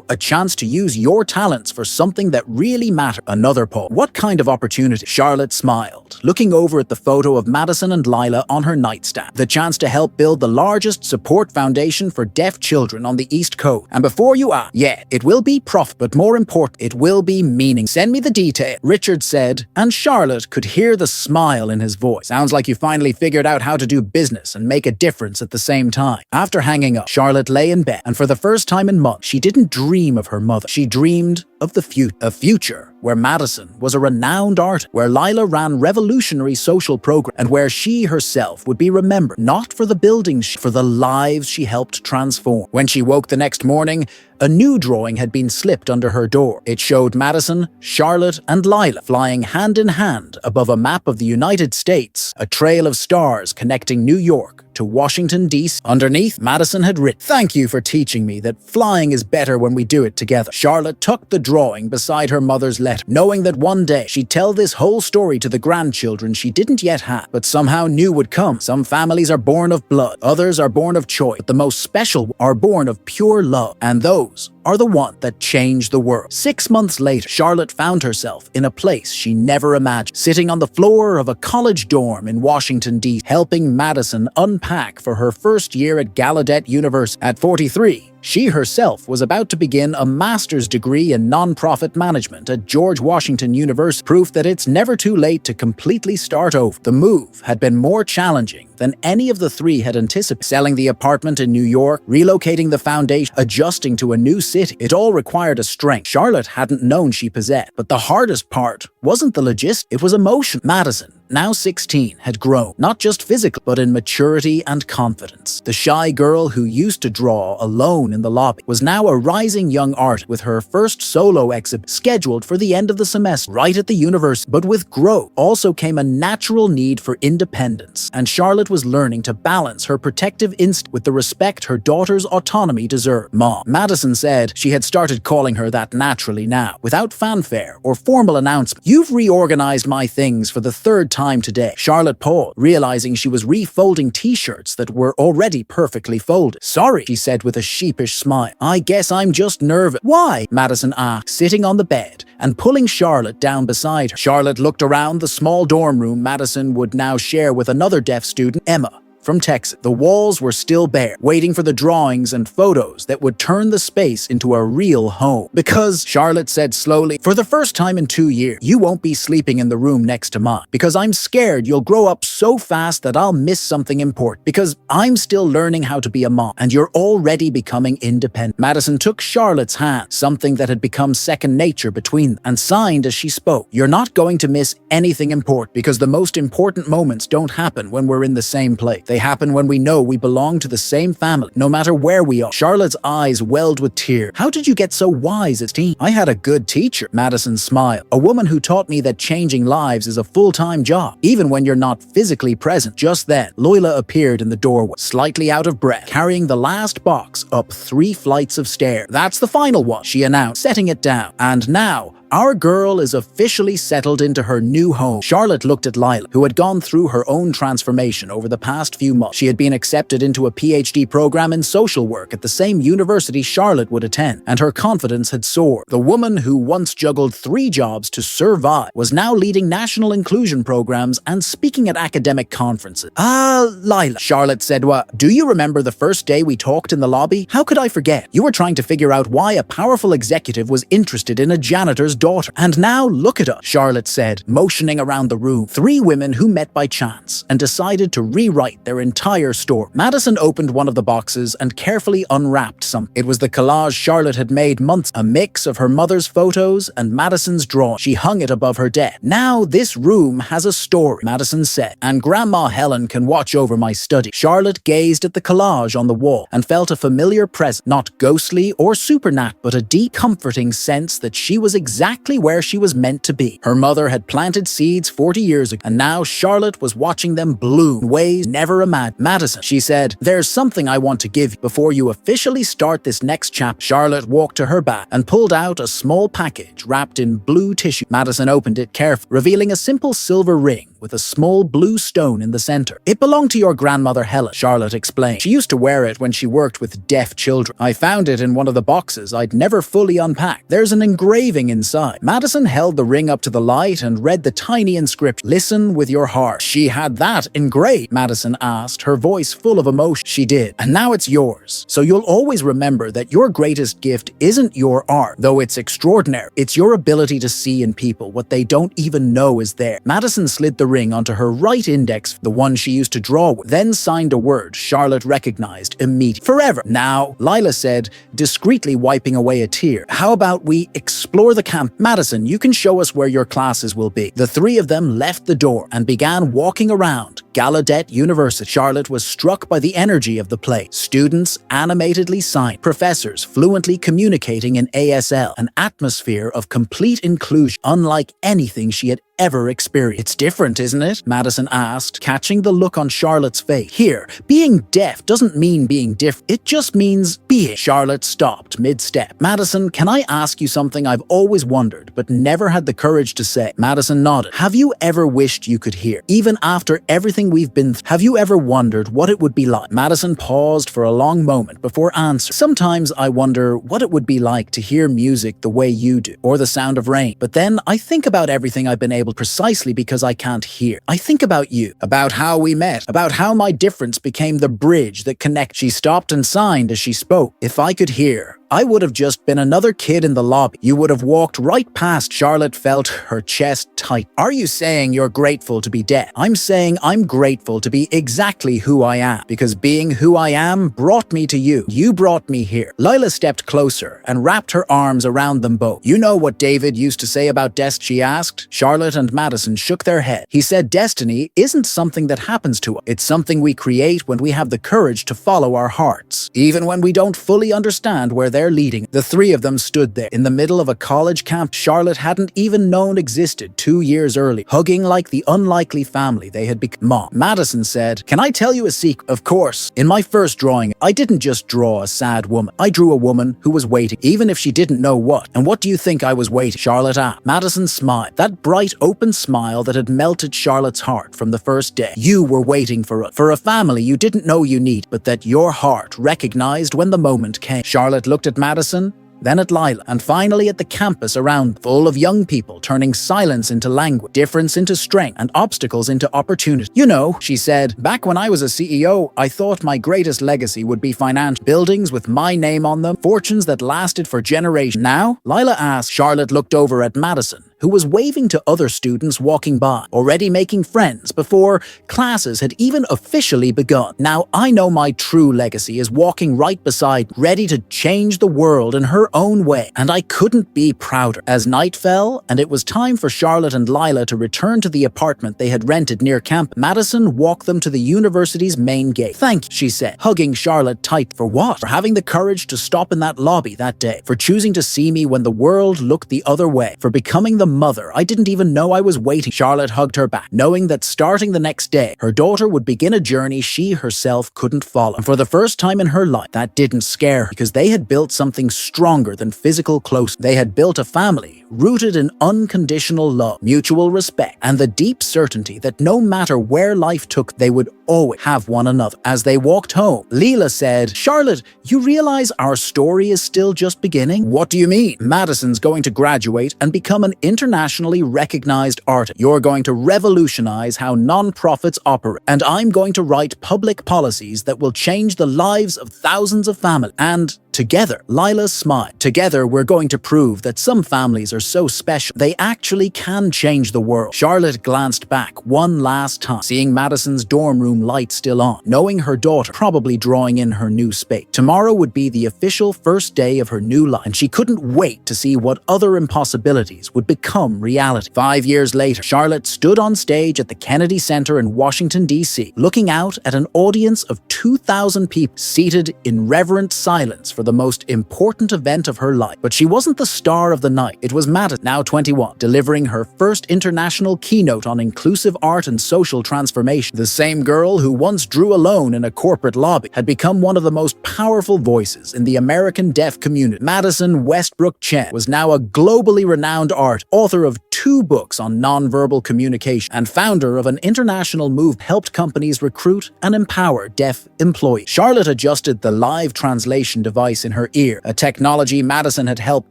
A chance to use your talents for something that really matters. Another pause. What kind of opportunity? Charlotte smiled, looking over at the photo of Madison and Lila on her nightstand. The chance to help build the largest support foundation for deaf children on the East Coast. And before you ask, yeah, it will be profit, but more important, it will be meaning. Send me the detail, Richard said, and Charlotte could hear the smile in his voice. Sounds like you finally figured out how to do business and make a difference at the same time. After hanging up, Charlotte lay in bed, and for the first time in months, she didn't dream of her mother. She dreamed of the future. A future where Madison was a renowned artist, where Lila ran revolutionary social programs, and where she herself would be remembered not for the buildings, for the lives she helped transform. When she woke the next morning, a new drawing had been slipped under her door. It showed Madison, Charlotte, and Lila flying hand in hand above a map of the United States, a trail of stars connecting New York to Washington, D.C. Underneath, Madison had written, "Thank you for teaching me that flying is better when we do it together." Charlotte tucked the drawing beside her mother's letter, knowing that one day she'd tell this whole story to the grandchildren she didn't yet have, but somehow knew would come. Some families are born of blood, others are born of choice, but the most special are born of pure love, and those are the ones that change the world. 6 months later, Charlotte found herself in a place she never imagined, sitting on the floor of a college dorm in Washington, D.C., helping Madison unpack for her first year at Gallaudet University. At 43, she herself was about to begin a master's degree in nonprofit management at George Washington University, proof that it's never too late to completely start over. The move had been more challenging than any of the three had anticipated. Selling the apartment in New York, relocating the foundation, adjusting to a new city. It all required a strength Charlotte hadn't known she possessed. But the hardest part wasn't the logistics, it was emotion. Madison, now 16, had grown, not just physically, but in maturity and confidence. The shy girl who used to draw alone in the lobby was now a rising young artist, with her first solo exhibit scheduled for the end of the semester, right at the university. But with growth also came a natural need for independence, and Charlotte was learning to balance her protective instinct with the respect her daughter's autonomy deserved. Mom, Madison said she had started calling her that naturally now, without fanfare or formal announcement. "You've reorganized my things for the third time today." Charlotte paused, realizing she was refolding t-shirts that were already perfectly folded. "Sorry," she said with a sheepish smile. "I guess I'm just nervous." "Why?" Madison asked, sitting on the bed and pulling Charlotte down beside her. Charlotte looked around the small dorm room Madison would now share with another deaf student, Emma, from Texas. The walls were still bare, waiting for the drawings and photos that would turn the space into a real home. "Because," Charlotte said slowly, "for the first time in 2 years, you won't be sleeping in the room next to mine. Because I'm scared you'll grow up so fast that I'll miss something important. Because I'm still learning how to be a mom, and you're already becoming independent." Madison took Charlotte's hand, something that had become second nature between them, and signed as she spoke. "You're not going to miss anything important, because the most important moments don't happen when we're in the same place. They happen when we know we belong to the same family, no matter where we are." Charlotte's eyes welled with tears. "How did you get so wise as teen?" "I had a good teacher," Madison smiled. "A woman who taught me that changing lives is a full-time job, even when you're not physically present." Just then, Loila appeared in the doorway, slightly out of breath, carrying the last box up 3 flights of stairs. "That's the final one," she announced, setting it down. "And now, our girl is officially settled into her new home." Charlotte looked at Lila, who had gone through her own transformation over the past few months. She had been accepted into a PhD program in social work at the same university Charlotte would attend, and her confidence had soared. The woman who once juggled 3 jobs to survive was now leading national inclusion programs and speaking at academic conferences. Lila," Charlotte said, "do you remember the first day we talked in the lobby? How could I forget? You were trying to figure out why a powerful executive was interested in a janitor's daughter. And now look at us," Charlotte said, motioning around the room. 3 women who met by chance and decided to rewrite their entire story. Madison opened one of the boxes and carefully unwrapped something. It was the collage Charlotte had made months, a mix of her mother's photos and Madison's drawing. She hung it above her desk. "Now this room has a story," Madison said, "and Grandma Helen can watch over my study." Charlotte gazed at the collage on the wall and felt a familiar presence, not ghostly or supernatural, but a deep, comforting sense that she was exactly exactly where she was meant to be. Her mother had planted seeds 40 years ago, and now Charlotte was watching them bloom in ways never imagined. Madison, she said, there's something I want to give you before you officially start this next chapter. Charlotte walked to her back and pulled out a small package wrapped in blue tissue. Madison opened it carefully, revealing a simple silver ring with a small blue stone in the center. It belonged to your grandmother Helen, Charlotte explained. She used to wear it when she worked with deaf children. I found it in one of the boxes I'd never fully unpacked. There's an engraving inside. Madison held the ring up to the light and read the tiny inscription, "Listen with your heart." She had that engraved, Madison asked, her voice full of emotion. She did. And now it's yours. So you'll always remember that your greatest gift isn't your art, though it's extraordinary. It's your ability to see in people what they don't even know is there. Madison slid the ring onto her right index, the one she used to draw with, then signed a word Charlotte recognized immediately. Forever. Now, Lila said, discreetly wiping away a tear, how about we explore the camp? Madison, you can show us where your classes will be. The three of them left the door and began walking around Gallaudet University. Charlotte was struck by the energy of the place. Students animatedly signed, professors fluently communicating in ASL, an atmosphere of complete inclusion, unlike anything she had ever experienced. It's different, isn't it? Madison asked, catching the look on Charlotte's face. Here, being deaf doesn't mean being different. It just means being. Charlotte stopped mid-step. Madison, can I ask you something I've always wondered, but never had the courage to say? Madison nodded. Have you ever wished you could hear? Even after everything we've been through, have you ever wondered what it would be like? Madison paused for a long moment before answering. Sometimes I wonder what it would be like to hear music the way you do, or the sound of rain. But then I think about everything I've been able precisely because I can't hear. I think about you, about how we met, about how my difference became the bridge that connects. She stopped and signed as she spoke. If I could hear, I would have just been another kid in the lobby. You would have walked right past. Charlotte felt her chest tight. Are you saying you're grateful to be deaf? I'm saying I'm grateful to be exactly who I am, because being who I am brought me to you. You brought me here. Lila stepped closer and wrapped her arms around them both. You know what David used to say about destiny? She asked. Charlotte and Madison shook their head. He said destiny isn't something that happens to us. It's something we create when we have the courage to follow our hearts, even when we don't fully understand where they're leading. The three of them stood there in the middle of a college camp Charlotte hadn't even known existed 2 years early, hugging like the unlikely family they had become. Mom, Madison said, can I tell you a secret? Of course. In my first drawing, I didn't just draw a sad woman. I drew a woman who was waiting, even if she didn't know what. And what do you think I was waiting? Charlotte asked. Madison smiled, that bright, open smile that had melted Charlotte's heart from the first day. You were waiting for a family you didn't know you need, but that your heart recognized when the moment came. Charlotte looked at Madison, then at Lila, and finally at the campus around, full of young people turning silence into language, difference into strength, and obstacles into opportunity. You know, she said, back when I was a CEO, I thought my greatest legacy would be financial. Buildings with my name on them, fortunes that lasted for generations. Now? Lila asked. Charlotte looked over at Madison, who was waving to other students walking by, already making friends before classes had even officially begun. Now I know my true legacy is walking right beside, ready to change the world in her own way, and I couldn't be prouder. As night fell, and it was time for Charlotte and Lila to return to the apartment they had rented near campus, Madison walked them to the university's main gate. Thank you, she said, hugging Charlotte tight. For what? For having the courage to stop in that lobby that day, for choosing to see me when the world looked the other way, for becoming the mother I didn't even know I was waiting. Charlotte hugged her back, knowing that starting the next day, her daughter would begin a journey she herself couldn't follow. And for the first time in her life, that didn't scare her, because they had built something stronger than physical closeness. They had built a family rooted in unconditional love, mutual respect, and the deep certainty that no matter where life took, they would always have one another. As they walked home, Lila said, Charlotte, you realize our story is still just beginning? What do you mean? Madison's going to graduate and become an internationally recognized artist. You're going to revolutionize how non-profits operate, and I'm going to write public policies that will change the lives of thousands of families. And together, Lila smiled. Together, we're going to prove that some families are so special, they actually can change the world. Charlotte glanced back one last time, seeing Madison's dorm room light still on, knowing her daughter probably drawing in her new space. Tomorrow would be the official first day of her new life, and she couldn't wait to see what other impossibilities would become reality. 5 years later, Charlotte stood on stage at the Kennedy Center in Washington, D.C., looking out at an audience of 2,000 people seated in reverent silence for for the most important event of her life. But she wasn't the star of the night. It was Madison, now 21, delivering her first international keynote on inclusive art and social transformation. The same girl who once drew alone in a corporate lobby had become one of the most powerful voices in the American deaf community. Madison Westbrook Chen was now a globally renowned author of 2 books on nonverbal communication, and founder of an international move helped companies recruit and empower deaf employees. Charlotte adjusted the live translation device in her ear, a technology Madison had helped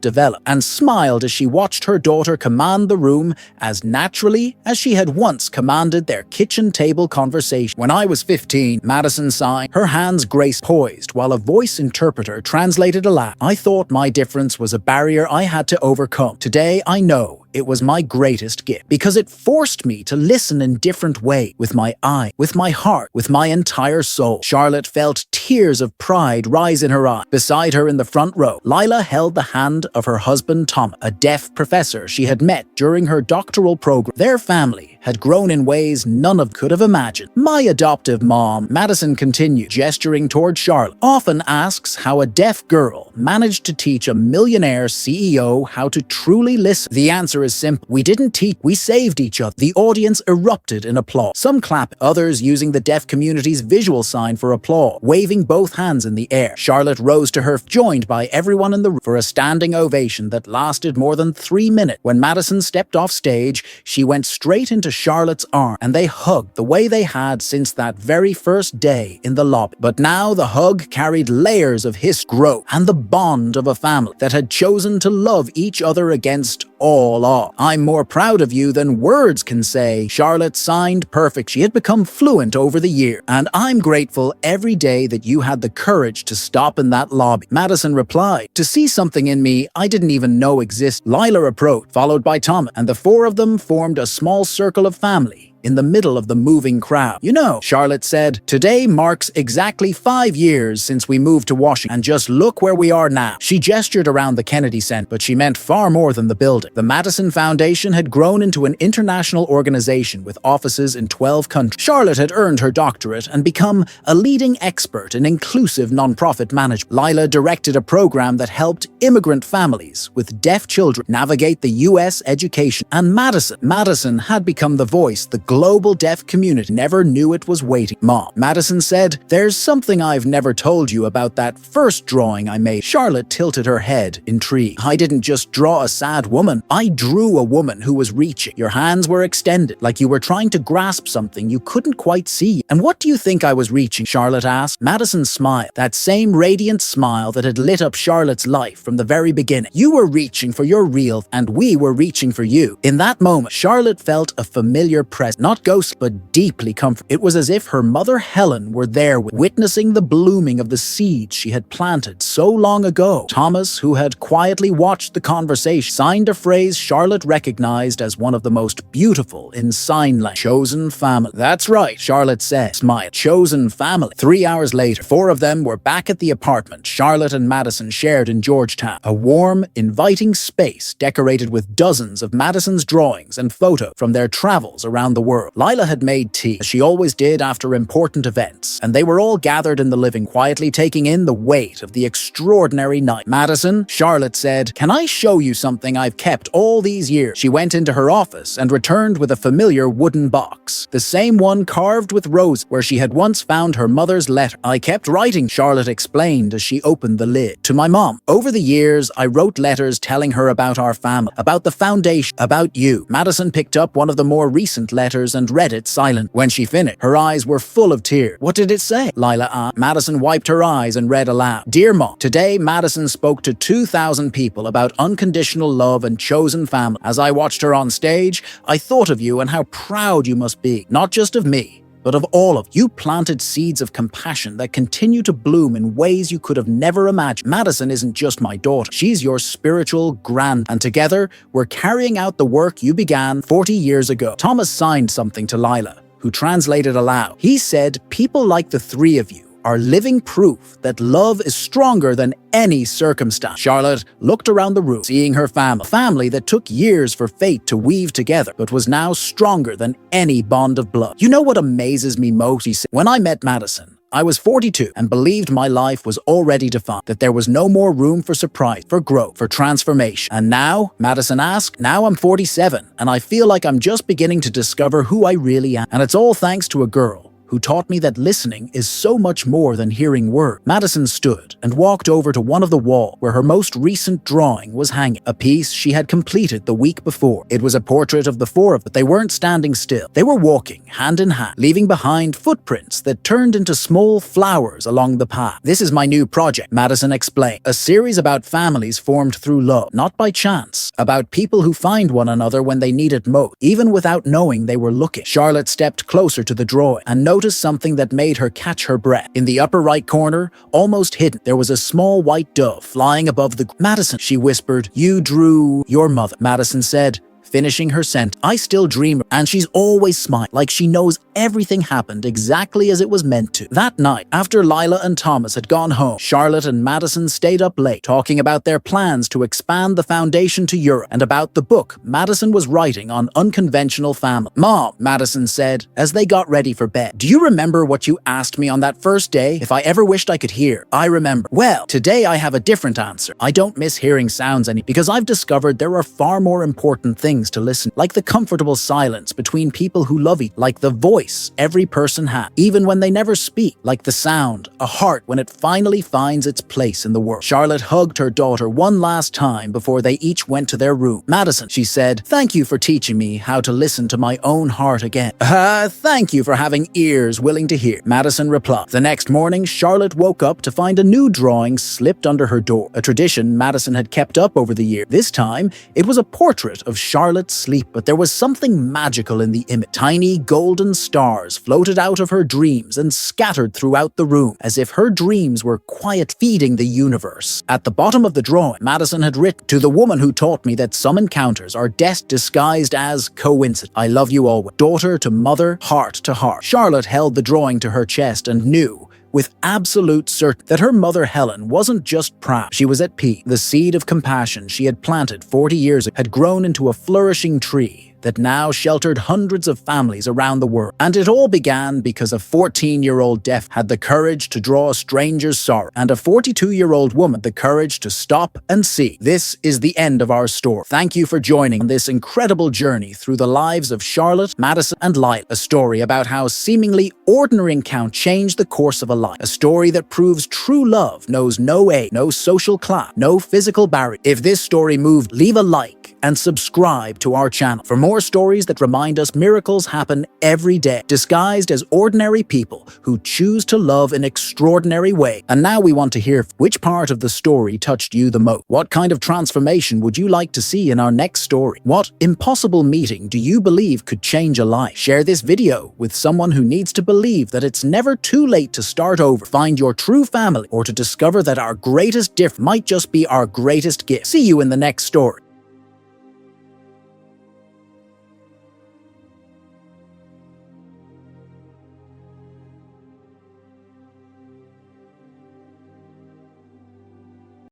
develop, and smiled as she watched her daughter command the room as naturally as she had once commanded their kitchen table conversation. When I was 15, Madison sighed, her hands gracefully poised while a voice interpreter translated aloud. I thought my difference was a barrier I had to overcome. Today, I know it was my greatest gift because it forced me to listen in different ways, with my eye, with my heart, with my entire soul. Charlotte felt tears of pride rise in her eyes. Beside her in the front row, Lila held the hand of her husband Tom, a deaf professor she had met during her doctoral program. Their family had grown in ways none of could have imagined. My adoptive mom, Madison continued, gesturing toward Charlotte, often asks how a deaf girl managed to teach a millionaire CEO how to truly listen. The answer is simple. We didn't teach, we saved each other. The audience erupted in applause. Some clapped, others using the deaf community's visual sign for applause, waving both hands in the air. Charlotte rose to her feet, joined by everyone in the room for a standing ovation that lasted more than 3 minutes. When Madison stepped off stage, she went straight into Charlotte's arm, and they hugged the way they had since that very first day in the lobby. But now the hug carried layers of history, growth, and the bond of a family that had chosen to love each other against all odds. I'm more proud of you than words can say. Charlotte signed perfect. She had become fluent over the year, and I'm grateful every day that you had the courage to stop in that lobby. Madison replied, to see something in me I didn't even know existed. Lila approached, followed by Thomas, and the 4 of them formed a small circle of family in the middle of the moving crowd. You know, Charlotte said, today marks exactly 5 years since we moved to Washington, and just look where we are now. She gestured around the Kennedy Center, but she meant far more than the building. The Madison Foundation had grown into an international organization with offices in 12 countries. Charlotte had earned her doctorate and become a leading expert in inclusive nonprofit management. Lila directed a program that helped immigrant families with deaf children navigate the U.S. education. And Madison had become the voice the global deaf community never knew it was waiting. Mom, Madison said, there's something I've never told you about that first drawing I made. Charlotte tilted her head, intrigued. I didn't just draw a sad woman. I drew a woman who was reaching. Your hands were extended, like you were trying to grasp something you couldn't quite see. And what do you think I was reaching? Charlotte asked. Madison smiled, that same radiant smile that had lit up Charlotte's life from the very beginning. You were reaching for your real, and we were reaching for you. In that moment, Charlotte felt a familiar presence. Not ghost, but deeply comforting. It was as if her mother Helen were there, witnessing the blooming of the seeds she had planted so long ago. Thomas, who had quietly watched the conversation, signed a phrase Charlotte recognized as one of the most beautiful in sign language. Chosen family. That's right, Charlotte said, smiling. Chosen family. 3 hours later, 4 of them were back at the apartment Charlotte and Madison shared in Georgetown. A warm, inviting space decorated with dozens of Madison's drawings and photos from their travels around the world. Lila had made tea, as she always did after important events, and they were all gathered in the living, quietly taking in the weight of the extraordinary night. Madison, Charlotte said, can I show you something I've kept all these years? She went into her office and returned with a familiar wooden box, the same one carved with roses where she had once found her mother's letter. I kept writing, Charlotte explained as she opened the lid, to my mom. Over the years, I wrote letters telling her about our family, about the foundation, about you. Madison picked up one of the more recent letters and read it silent. When she finished, her eyes were full of tears. What did it say? Lila asked. Madison wiped her eyes and read aloud. Dear Mom, today Madison spoke to 2,000 people about unconditional love and chosen family. As I watched her on stage, I thought of you and how proud you must be, not just of me, but of all of you. Planted seeds of compassion that continue to bloom in ways you could have never imagined. Madison isn't just my daughter. She's your spiritual grand, and together we're carrying out the work you began 40 years ago. Thomas signed something to Lila, who translated aloud. He said, people like the 3 of you are living proof that love is stronger than any circumstance. Charlotte looked around the room, seeing her family that took years for fate to weave together, but was now stronger than any bond of blood. You know what amazes me most? He said, when I met Madison, I was 42 and believed my life was already defined, that there was no more room for surprise, for growth, for transformation. And now, Madison asked, now I'm 47 and I feel like I'm just beginning to discover who I really am. And it's all thanks to a girl who taught me that listening is so much more than hearing words. Madison stood and walked over to one of the walls where her most recent drawing was hanging, a piece she had completed the week before. It was a portrait of the four of them, but they weren't standing still. They were walking hand in hand, leaving behind footprints that turned into small flowers along the path. This is my new project, Madison explained, a series about families formed through love, not by chance, about people who find one another when they need it most, even without knowing they were looking. Charlotte stepped closer to the drawing and noticed something that made her catch her breath. In the upper right corner, almost hidden, there was a small white dove flying above the Madison, she whispered, you drew your mother. Madison said, finishing her sentence, I still dream, and she's always smiling, like she knows everything happened exactly as it was meant to. That night, after Lila and Thomas had gone home, Charlotte and Madison stayed up late, talking about their plans to expand the foundation to Europe and about the book Madison was writing on unconventional family. Mom, Madison said, as they got ready for bed, do you remember what you asked me on that first day if I ever wished I could hear? I remember. Well, today I have a different answer. I don't miss hearing sounds because I've discovered there are far more important things to listen, like the comfortable silence between people who love each other, like the voice every person has, even when they never speak, like the sound, a heart when it finally finds its place in the world. Charlotte hugged her daughter one last time before they each went to their room. Madison, she said, thank you for teaching me how to listen to my own heart again. Thank you for having ears willing to hear, Madison replied. The next morning, Charlotte woke up to find a new drawing slipped under her door, a tradition Madison had kept up over the year. This time, it was a portrait of Charlotte's sleep, but there was something magical in the image. Tiny golden stars floated out of her dreams and scattered throughout the room, as if her dreams were quiet feeding the universe. At the bottom of the drawing, Madison had written, to the woman who taught me that some encounters are disguised as coincidence. I love you always. Daughter to mother, heart to heart. Charlotte held the drawing to her chest and knew, with absolute certainty, that her mother Helen wasn't just proud, she was at peace. The seed of compassion she had planted 40 years ago had grown into a flourishing tree that now sheltered hundreds of families around the world. And it all began because a 14-year-old deaf had the courage to draw a stranger's sorrow, and a 42-year-old woman the courage to stop and see. This is the end of our story. Thank you for joining on this incredible journey through the lives of Charlotte, Madison, and Lila, a story about how seemingly ordinary encounter changed the course of a life, a story that proves true love knows no age, no social class, no physical barrier. If this story moved, leave a like and subscribe to our channel for more stories that remind us miracles happen every day, disguised as ordinary people who choose to love in extraordinary ways. And now we want to hear which part of the story touched you the most. What kind of transformation would you like to see in our next story? What impossible meeting do you believe could change a life? Share this video with someone who needs to believe that it's never too late to start over, find your true family, or to discover that our greatest gift might just be our greatest gift. See you in the next story.